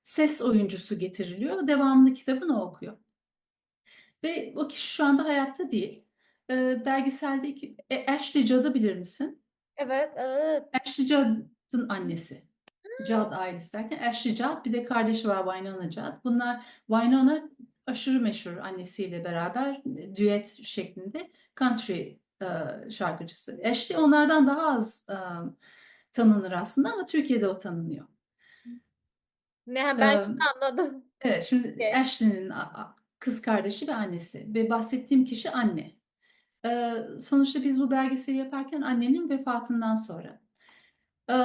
ses oyuncusu getiriliyor. Devamlı kitabını okuyor. Ve o kişi şu anda hayatta değil. Belgeselde Ashley Judd'ı bilir misin? Evet, evet. Ashley Judd'ın annesi. Judd ailesi derken Ashley Judd bir de kardeşi var Wynonna Judd. Wynonna aşırı meşhur annesiyle beraber düet şeklinde country şarkıcısı. Ashley onlardan daha az tanınır aslında ama Türkiye'de o tanınıyor. Ne ben E, şimdi anladım. evet, şimdi Okey. Ashley'nin kız kardeşi ve annesi ve bahsettiğim kişi anne. Sonuçta biz bu belgeseli yaparken annenin vefatından sonra e,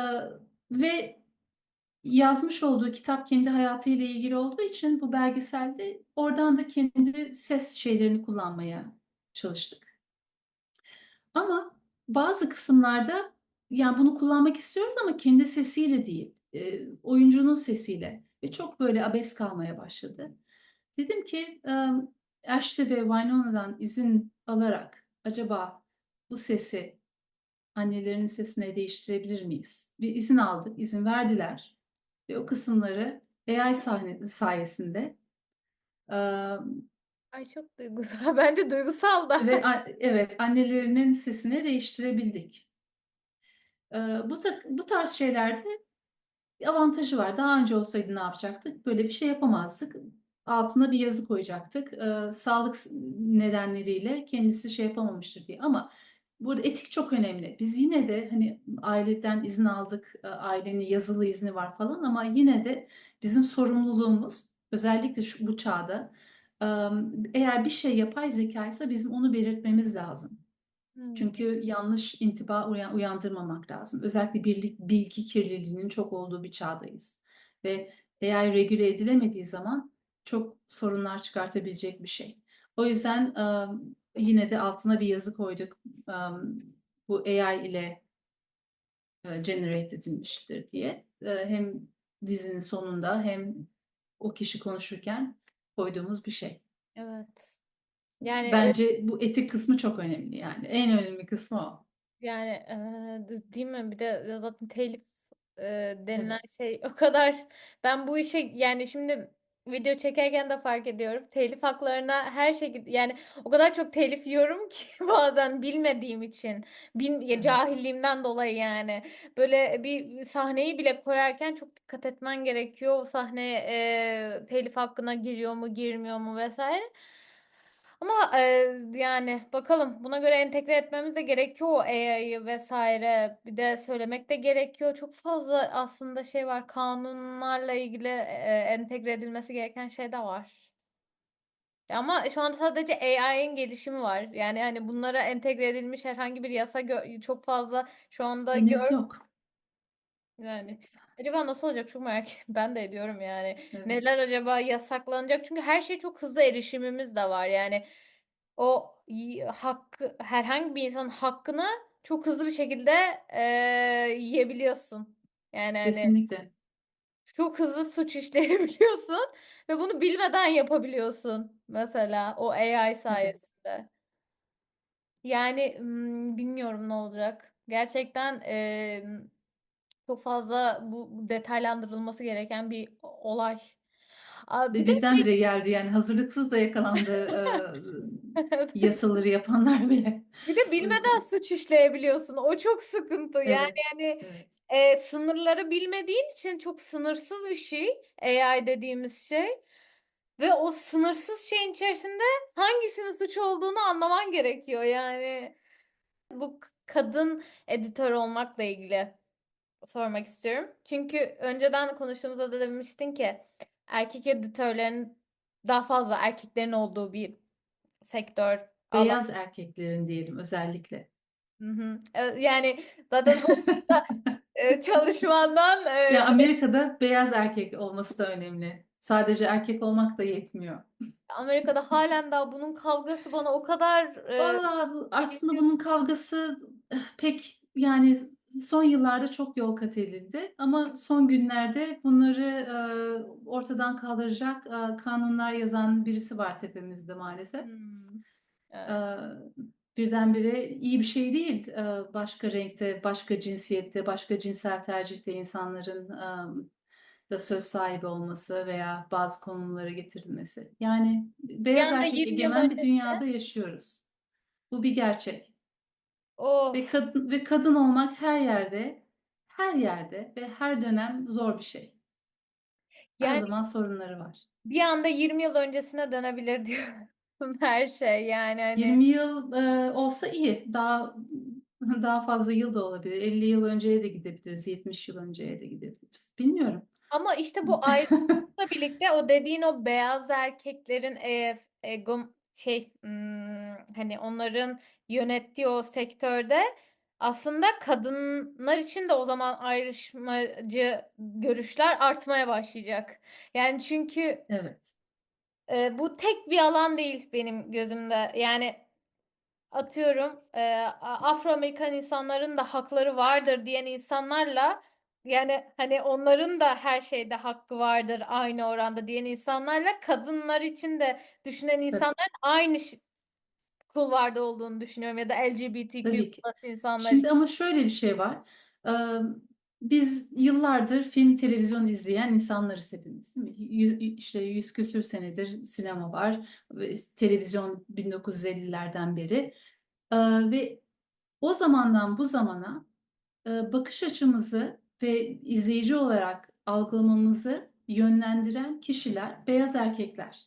ve yazmış olduğu kitap kendi hayatıyla ilgili olduğu için bu belgeselde oradan da kendi ses şeylerini kullanmaya çalıştık. Ama bazı kısımlarda yani bunu kullanmak istiyoruz ama kendi sesiyle değil, oyuncunun sesiyle ve çok böyle abes kalmaya başladı. Dedim ki Ashley ve Wynonna'dan izin alarak acaba bu sesi annelerinin sesine değiştirebilir miyiz? Bir izin aldık, izin verdiler ve o kısımları AI sayesinde e, Ay çok duygusal. Bence duygusal da. evet annelerinin sesine değiştirebildik. Bu tarz şeylerde avantajı var. Daha önce olsaydı ne yapacaktık? Böyle bir şey yapamazdık. altına bir yazı koyacaktık. Sağlık nedenleriyle kendisi şey yapamamıştır diye. Ama burada etik çok önemli. Biz yine de hani aileden izin aldık, ailenin yazılı izni var falan ama yine de bizim sorumluluğumuz özellikle bu çağda eğer bir şey yapay zekaysa bizim onu belirtmemiz lazım. Hmm. Çünkü yanlış intiba uyandırmamak lazım. Özellikle bilgi kirliliğinin çok olduğu bir çağdayız. Ve AI regüle edilemediği zaman çok sorunlar çıkartabilecek bir şey. O yüzden yine de altına bir yazı koyduk. Bu AI ile generate edilmiştir diye. Hem dizinin sonunda hem o kişi konuşurken koyduğumuz bir şey. Evet. Yani Bence bu etik kısmı çok önemli yani. En önemli kısmı o. Yani değil mi? Bir de zaten telif denilen Evet. şey o kadar ben bu işe yani şimdi video çekerken de fark ediyorum. Telif haklarına her şekilde yani o kadar çok telif yiyorum ki bazen bilmediğim için ya Evet. cahilliğimden dolayı yani böyle bir sahneyi bile koyarken çok dikkat etmen gerekiyor. O sahne telif hakkına giriyor mu girmiyor mu vesaire. Ama yani bakalım buna göre entegre etmemiz de gerekiyor o AI'yı vesaire. Bir de söylemek de gerekiyor. Çok fazla aslında şey var. Kanunlarla ilgili entegre edilmesi gereken şey de var. Ama şu anda sadece AI'nin gelişimi var. Yani hani bunlara entegre edilmiş herhangi bir yasa çok fazla şu anda Henüz yok. yani acaba nasıl olacak çok ben de ediyorum yani. Evet. Neler acaba yasaklanacak? Çünkü her şeye çok hızlı erişimimiz de var. Yani o hakkı herhangi bir insanın hakkını çok hızlı bir şekilde yiyebiliyorsun. Yani hani Kesinlikle. çok hızlı suç işleyebiliyorsun ve bunu bilmeden yapabiliyorsun mesela o AI Evet. sayesinde. Yani bilmiyorum ne olacak. Gerçekten çok fazla bu detaylandırılması gereken bir olay. Bir Ve de birdenbire geldi yani hazırlıksız da yakalandı yasaları yapanlar bile. bir de O bilmeden yüzden. suç işleyebiliyorsun. O çok sıkıntı. Evet. Yani Evet. sınırları bilmediğin için çok sınırsız bir şey AI dediğimiz şey. Ve o sınırsız şeyin içerisinde hangisinin suç olduğunu anlaman gerekiyor. Yani bu kadın editör olmakla ilgili sormak istiyorum. Çünkü önceden konuştuğumuzda da demiştin ki erkek editörlerin daha fazla erkeklerin olduğu bir sektör alan. Beyaz erkeklerin diyelim özellikle. Hı hı. Yani zaten Hollywood'da çalışmandan Ya Amerika'da beyaz erkek olması da önemli. Sadece erkek olmak da yetmiyor. Amerika'da halen daha bunun kavgası bana o kadar Vallahi aslında geliyor. bunun kavgası pek yani son yıllarda çok yol kat edildi ama son günlerde bunları ortadan kaldıracak kanunlar yazan birisi var tepemizde maalesef. Hmm, E, evet. Birdenbire iyi bir şey değil. Başka renkte, başka cinsiyette, başka cinsel tercihte insanların da söz sahibi olması veya bazı konumlara getirilmesi. Yani Bir beyaz anda erkek 20 yıl egemen bir önce dünyada yaşıyoruz. Bu bir gerçek. Ve of kadın olmak her yerde ve her dönem zor bir şey. Her yani zaman sorunları var. bir anda 20 yıl öncesine dönebilir diyorsun her şey yani hani 20 yıl olsa iyi. Daha fazla yıl da olabilir. 50 yıl önceye de gidebiliriz. 70 yıl önceye de gidebiliriz. Bilmiyorum. ama işte bu ayrılıkla birlikte o dediğin o beyaz erkeklerin hani onların yönettiği o sektörde aslında kadınlar için de o zaman ayrışmacı görüşler artmaya başlayacak. Yani çünkü Evet. bu tek bir alan değil benim gözümde. Yani atıyorum Afro-Amerikan insanların da hakları vardır diyen insanlarla yani hani onların da her şeyde hakkı vardır aynı oranda diyen insanlarla kadınlar için de düşünen Tabii, insanların aynı kulvarda olduğunu düşünüyorum ya da LGBTQ+ tabii ki. insanlar için. Şimdi ama şöyle bir şey var. Ee, Biz yıllardır film, televizyon izleyen insanlarız hepimiz, değil mi? İşte 100 küsür senedir sinema var. Ve televizyon 1950'lerden beri. Ve o zamandan bu zamana bakış açımızı ve izleyici olarak algılamamızı yönlendiren kişiler beyaz erkekler.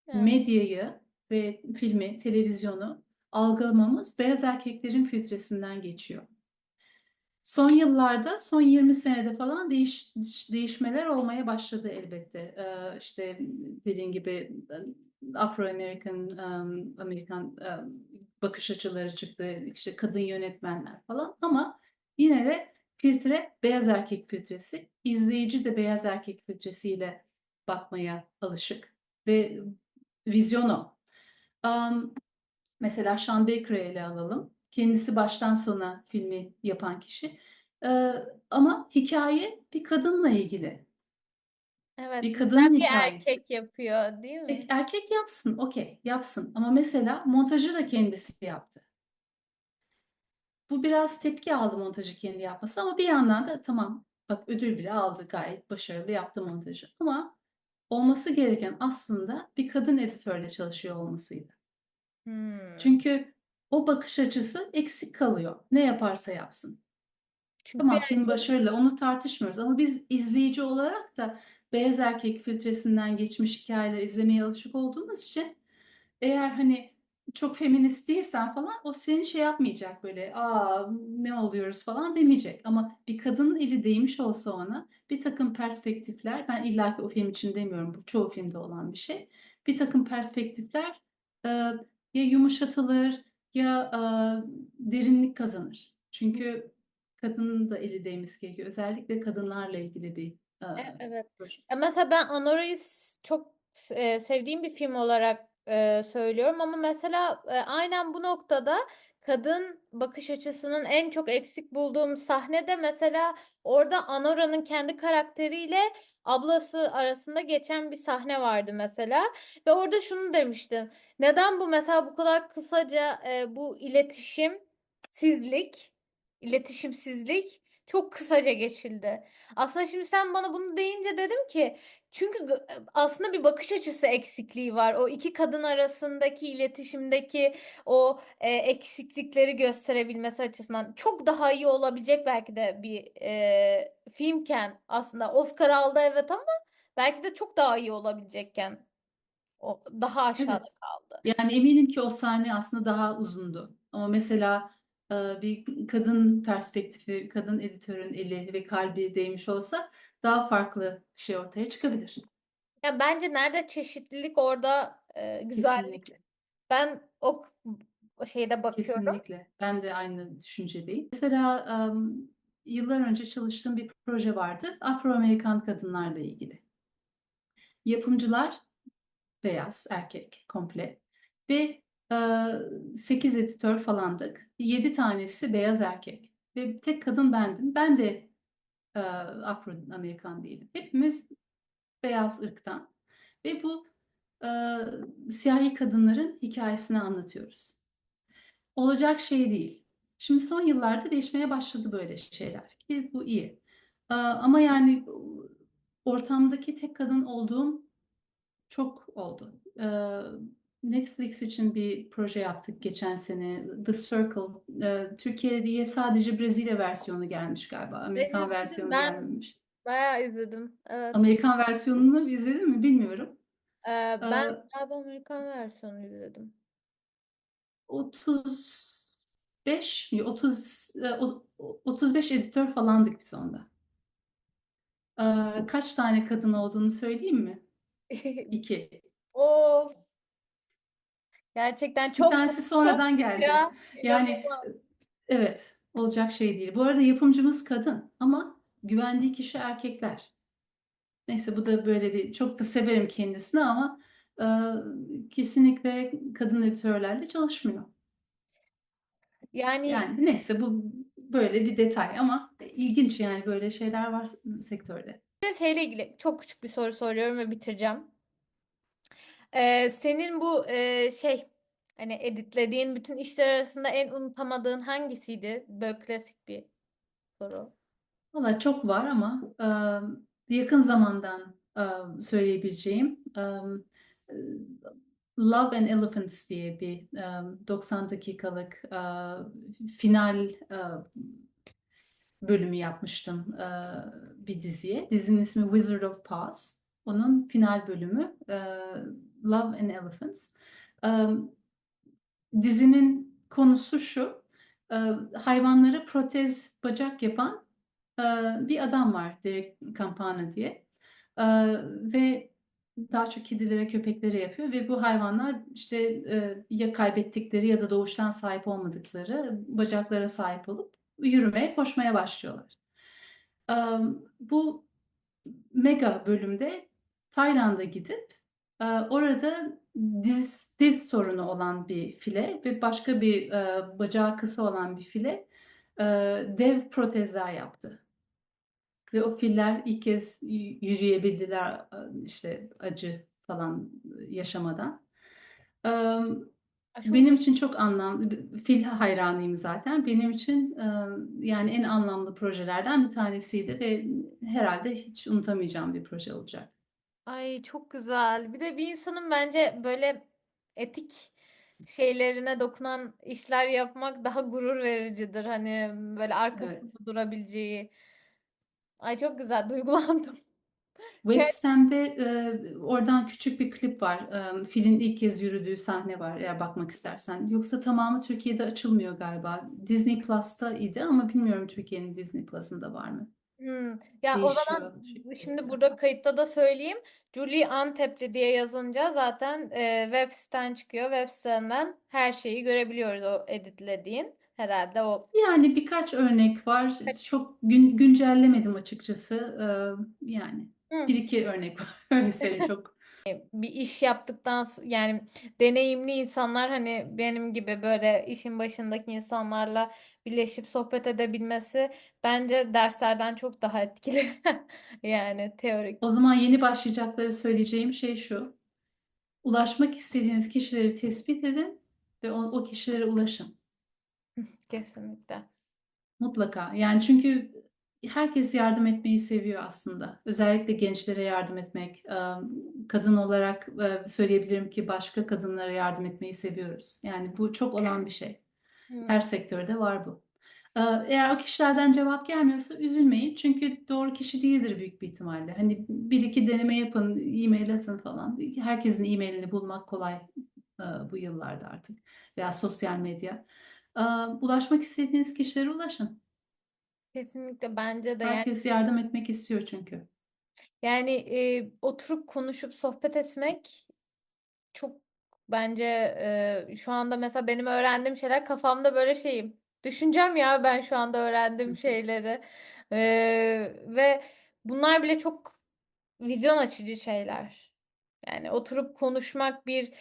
Evet. Medyayı ve filmi, televizyonu algılamamız beyaz erkeklerin filtresinden geçiyor. Son yıllarda, son 20 senede falan değişmeler olmaya başladı elbette. İşte dediğin gibi Afro-American, Amerikan bakış açıları çıktı, işte kadın yönetmenler falan. Ama yine de filtre beyaz erkek filtresi. İzleyici de beyaz erkek filtresiyle bakmaya alışık ve vizyon o. Mesela Sean Baker'ı ele alalım. Kendisi baştan sona filmi yapan kişi. Ee, Ama hikaye bir kadınla ilgili. Evet, Bir neden kadının bir hikayesi. erkek yapıyor, değil mi? Erkek yapsın, okey, yapsın. Ama mesela montajı da kendisi yaptı. Bu biraz tepki aldı montajı kendi yapması ama bir yandan da tamam, bak ödül bile aldı, gayet başarılı yaptı montajı. Ama olması gereken aslında bir kadın editörle çalışıyor olmasıydı. Hmm. Çünkü o bakış açısı eksik kalıyor. Ne yaparsa yapsın. Çünkü bir Tamam, film başarılı, onu tartışmıyoruz ama biz izleyici olarak da beyaz erkek filtresinden geçmiş hikayeler izlemeye alışık olduğumuz için eğer hani çok feminist değilsen falan o seni şey yapmayacak, böyle ne oluyoruz falan demeyecek. Ama bir kadının eli değmiş olsa ona bir takım perspektifler, ben illaki o film için demiyorum, bu çoğu filmde olan bir şey. Bir takım perspektifler e, ya yumuşatılır ya derinlik kazanır. Çünkü kadının da eli değmesi gerekiyor. Özellikle kadınlarla ilgili bir Evet. proje. Mesela ben Anora'yı çok sevdiğim bir film olarak söylüyorum ama mesela aynen bu noktada kadın bakış açısının en çok eksik bulduğum sahnede mesela orada Anora'nın kendi karakteriyle ablası arasında geçen bir sahne vardı mesela ve orada şunu demiştim. Neden bu mesela bu kadar kısaca bu iletişimsizlik çok kısaca geçildi. Aslında şimdi sen bana bunu deyince dedim ki çünkü aslında bir bakış açısı eksikliği var. O iki kadın arasındaki iletişimdeki o eksiklikleri gösterebilmesi açısından çok daha iyi olabilecek belki de bir filmken aslında Oscar aldı evet ama belki de çok daha iyi olabilecekken o daha aşağıda Evet. kaldı. Yani eminim ki o sahne aslında daha uzundu. Ama mesela bir kadın perspektifi, kadın editörün eli ve kalbi değmiş olsa daha farklı bir şey ortaya çıkabilir. Ya bence nerede çeşitlilik orada güzellik. Kesinlikle. Ben o şeyde bakıyorum. Kesinlikle. Ben de aynı düşüncedeyim. Mesela yıllar önce çalıştığım bir proje vardı. Afro-Amerikan kadınlarla ilgili. Yapımcılar beyaz, erkek, komple. Ve 8 editör falandık. 7 tanesi beyaz erkek. Ve bir tek kadın bendim. Ben de Afro-Amerikan değilim. Hepimiz beyaz ırktan. Ve bu siyahi kadınların hikayesini anlatıyoruz. Olacak şey değil. Şimdi son yıllarda değişmeye başladı böyle şeyler ki bu iyi. Ama yani ortamdaki tek kadın olduğum çok oldu. Netflix için bir proje yaptık geçen sene. The Circle. Türkiye'de diye sadece Brezilya versiyonu gelmiş galiba. Ben Amerikan izledim. versiyonu Ben gelmemiş. bayağı izledim. Evet. Amerikan versiyonunu izledin mi bilmiyorum. Ben Ee, galiba Amerikan versiyonu izledim. 35 mi? 35 editör falandık biz onda. Kaç tane kadın olduğunu söyleyeyim mi? İki. Of, gerçekten Bir çok tanesi sonradan geldi. ya. Yani evet, olacak şey değil. Bu arada yapımcımız kadın ama güvendiği kişi erkekler. Neyse, bu da böyle bir, çok da severim kendisini ama e, kesinlikle kadın editörlerle çalışmıyor. Yani Yani neyse, bu böyle bir detay ama ilginç, yani böyle şeyler var sektörde. bir de şeyle ilgili çok küçük bir soru soruyorum ve bitireceğim. Senin bu hani editlediğin bütün işler arasında en unutamadığın hangisiydi? Böyle klasik bir soru. Valla çok var ama yakın zamandan söyleyebileceğim Love and Elephants diye bir 90 dakikalık final bölümü yapmıştım bir diziye. Dizinin ismi Wizard of Oz. Onun final bölümü Love and Elephants. E, Dizinin konusu şu. e, Hayvanlara protez bacak yapan e, bir adam var, Derek Campana diye. E, Ve daha çok kedilere, köpeklere yapıyor ve bu hayvanlar işte ya kaybettikleri ya da doğuştan sahip olmadıkları bacaklara sahip olup yürümeye, koşmaya başlıyorlar. E, Bu mega bölümde Tayland'a gidip orada diz sorunu olan bir file ve başka bir bacağı kısa olan bir file e, dev protezler yaptı. Ve o filler ilk kez yürüyebildiler, işte acı falan yaşamadan. E, Ay, çok Benim için çok anlamlı, fil hayranıyım zaten. Benim için yani en anlamlı projelerden bir tanesiydi ve herhalde hiç unutamayacağım bir proje olacak. Ay çok güzel. Bir de bir insanın bence böyle etik şeylerine dokunan işler yapmak daha gurur vericidir. Hani böyle Evet. arkasında durabileceği. Ay çok güzel, duygulandım. Web Gerçekten. sitemde oradan küçük bir klip var. Filin ilk kez yürüdüğü sahne var eğer bakmak istersen. Yoksa tamamı Türkiye'de açılmıyor galiba. Disney Plus'ta idi ama bilmiyorum Türkiye'nin Disney Plus'ında var mı? Ya o zaman Değişiyor şimdi şirketlerden. burada kayıtta da söyleyeyim. Julie Antepli diye yazınca zaten web siten çıkıyor. Web sitenden her şeyi görebiliyoruz o editlediğin. Herhalde o. Yani birkaç örnek var. Çok güncellemedim açıkçası. Yani Hı. bir iki örnek var. Öyle söyleyeyim çok. Bir iş yaptıktan yani deneyimli insanlar hani benim gibi böyle işin başındaki insanlarla birleşip sohbet edebilmesi bence derslerden çok daha etkili. Yani teorik. O zaman yeni başlayacakları söyleyeceğim şey şu. Ulaşmak istediğiniz kişileri tespit edin ve o kişilere ulaşın. Kesinlikle. Mutlaka. Yani çünkü herkes yardım etmeyi seviyor aslında. Özellikle gençlere yardım etmek. Kadın olarak söyleyebilirim ki başka kadınlara yardım etmeyi seviyoruz. Yani bu çok olan bir şey. Hı. Her sektörde var bu. Eğer o kişilerden cevap gelmiyorsa üzülmeyin. Çünkü doğru kişi değildir büyük bir ihtimalle. Hani bir iki deneme yapın, e-mail atın falan. Herkesin e-mailini bulmak kolay bu yıllarda artık. Veya sosyal medya. Ulaşmak istediğiniz kişilere ulaşın. Kesinlikle bence de yani. Herkes yardım etmek istiyor çünkü. Yani oturup konuşup sohbet etmek çok bence şu anda mesela benim öğrendiğim şeyler kafamda böyle şeyim. Düşüneceğim ya ben şu anda öğrendiğim şeyleri. Ve bunlar bile çok vizyon açıcı şeyler. Yani oturup konuşmak bir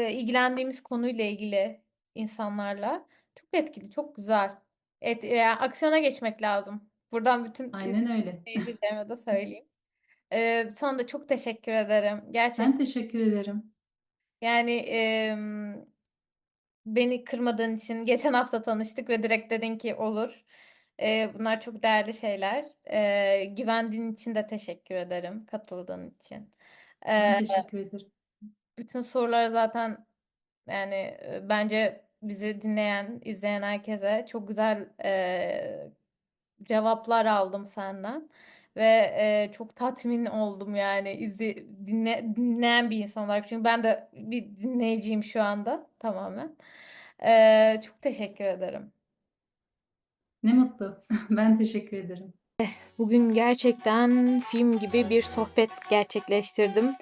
ilgilendiğimiz konuyla ilgili insanlarla çok etkili, çok güzel. Yani aksiyona geçmek lazım. Buradan bütün Aynen öyle. izleyicilerime de söyleyeyim. Sana da çok teşekkür ederim. Ben Gerçekten teşekkür ederim. yani beni kırmadığın için geçen hafta tanıştık ve direkt dedin ki olur. Bunlar çok değerli şeyler. Güvendiğin için de teşekkür ederim. Katıldığın için. Ben Ee, teşekkür ederim. Bütün soruları zaten yani bence bizi dinleyen, izleyen herkese çok güzel cevaplar aldım senden ve çok tatmin oldum yani dinleyen bir insan olarak. Çünkü ben de bir dinleyiciyim şu anda tamamen. Çok teşekkür ederim. Ne mutlu. Ben teşekkür ederim. Bugün gerçekten film gibi bir sohbet gerçekleştirdim.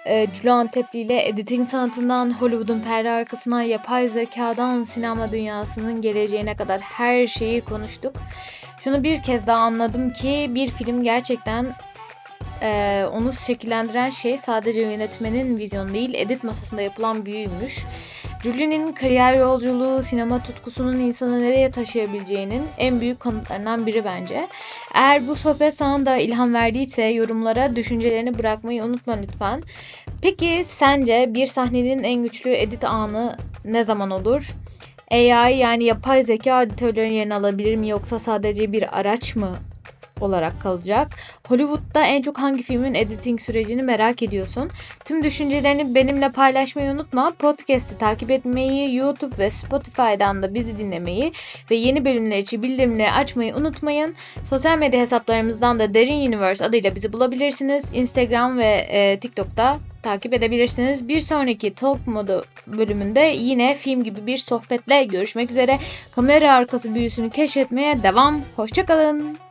Julie Antepli ile editing sanatından Hollywood'un perde arkasına yapay zekadan sinema dünyasının geleceğine kadar her şeyi konuştuk. Şunu bir kez daha anladım ki bir film gerçekten onu şekillendiren şey sadece yönetmenin vizyonu değil, edit masasında yapılan büyüymüş. Julie'nin kariyer yolculuğu, sinema tutkusunun insanı nereye taşıyabileceğinin en büyük kanıtlarından biri bence. Eğer bu sohbet sana da ilham verdiyse yorumlara düşüncelerini bırakmayı unutma lütfen. Peki sence bir sahnenin en güçlü edit anı ne zaman olur? AI yani yapay zeka editörlerin yerini alabilir mi yoksa sadece bir araç mı olarak kalacak. Hollywood'da en çok hangi filmin editing sürecini merak ediyorsun? Tüm düşüncelerini benimle paylaşmayı unutma. Podcast'i takip etmeyi, YouTube ve Spotify'dan da bizi dinlemeyi ve yeni bölümler için bildirimleri açmayı unutmayın. Sosyal medya hesaplarımızdan da Derin Universe adıyla bizi bulabilirsiniz. Instagram ve TikTok'ta takip edebilirsiniz. Bir sonraki Talk Modu bölümünde yine film gibi bir sohbetle görüşmek üzere. Kamera arkası büyüsünü keşfetmeye devam. Hoşça kalın.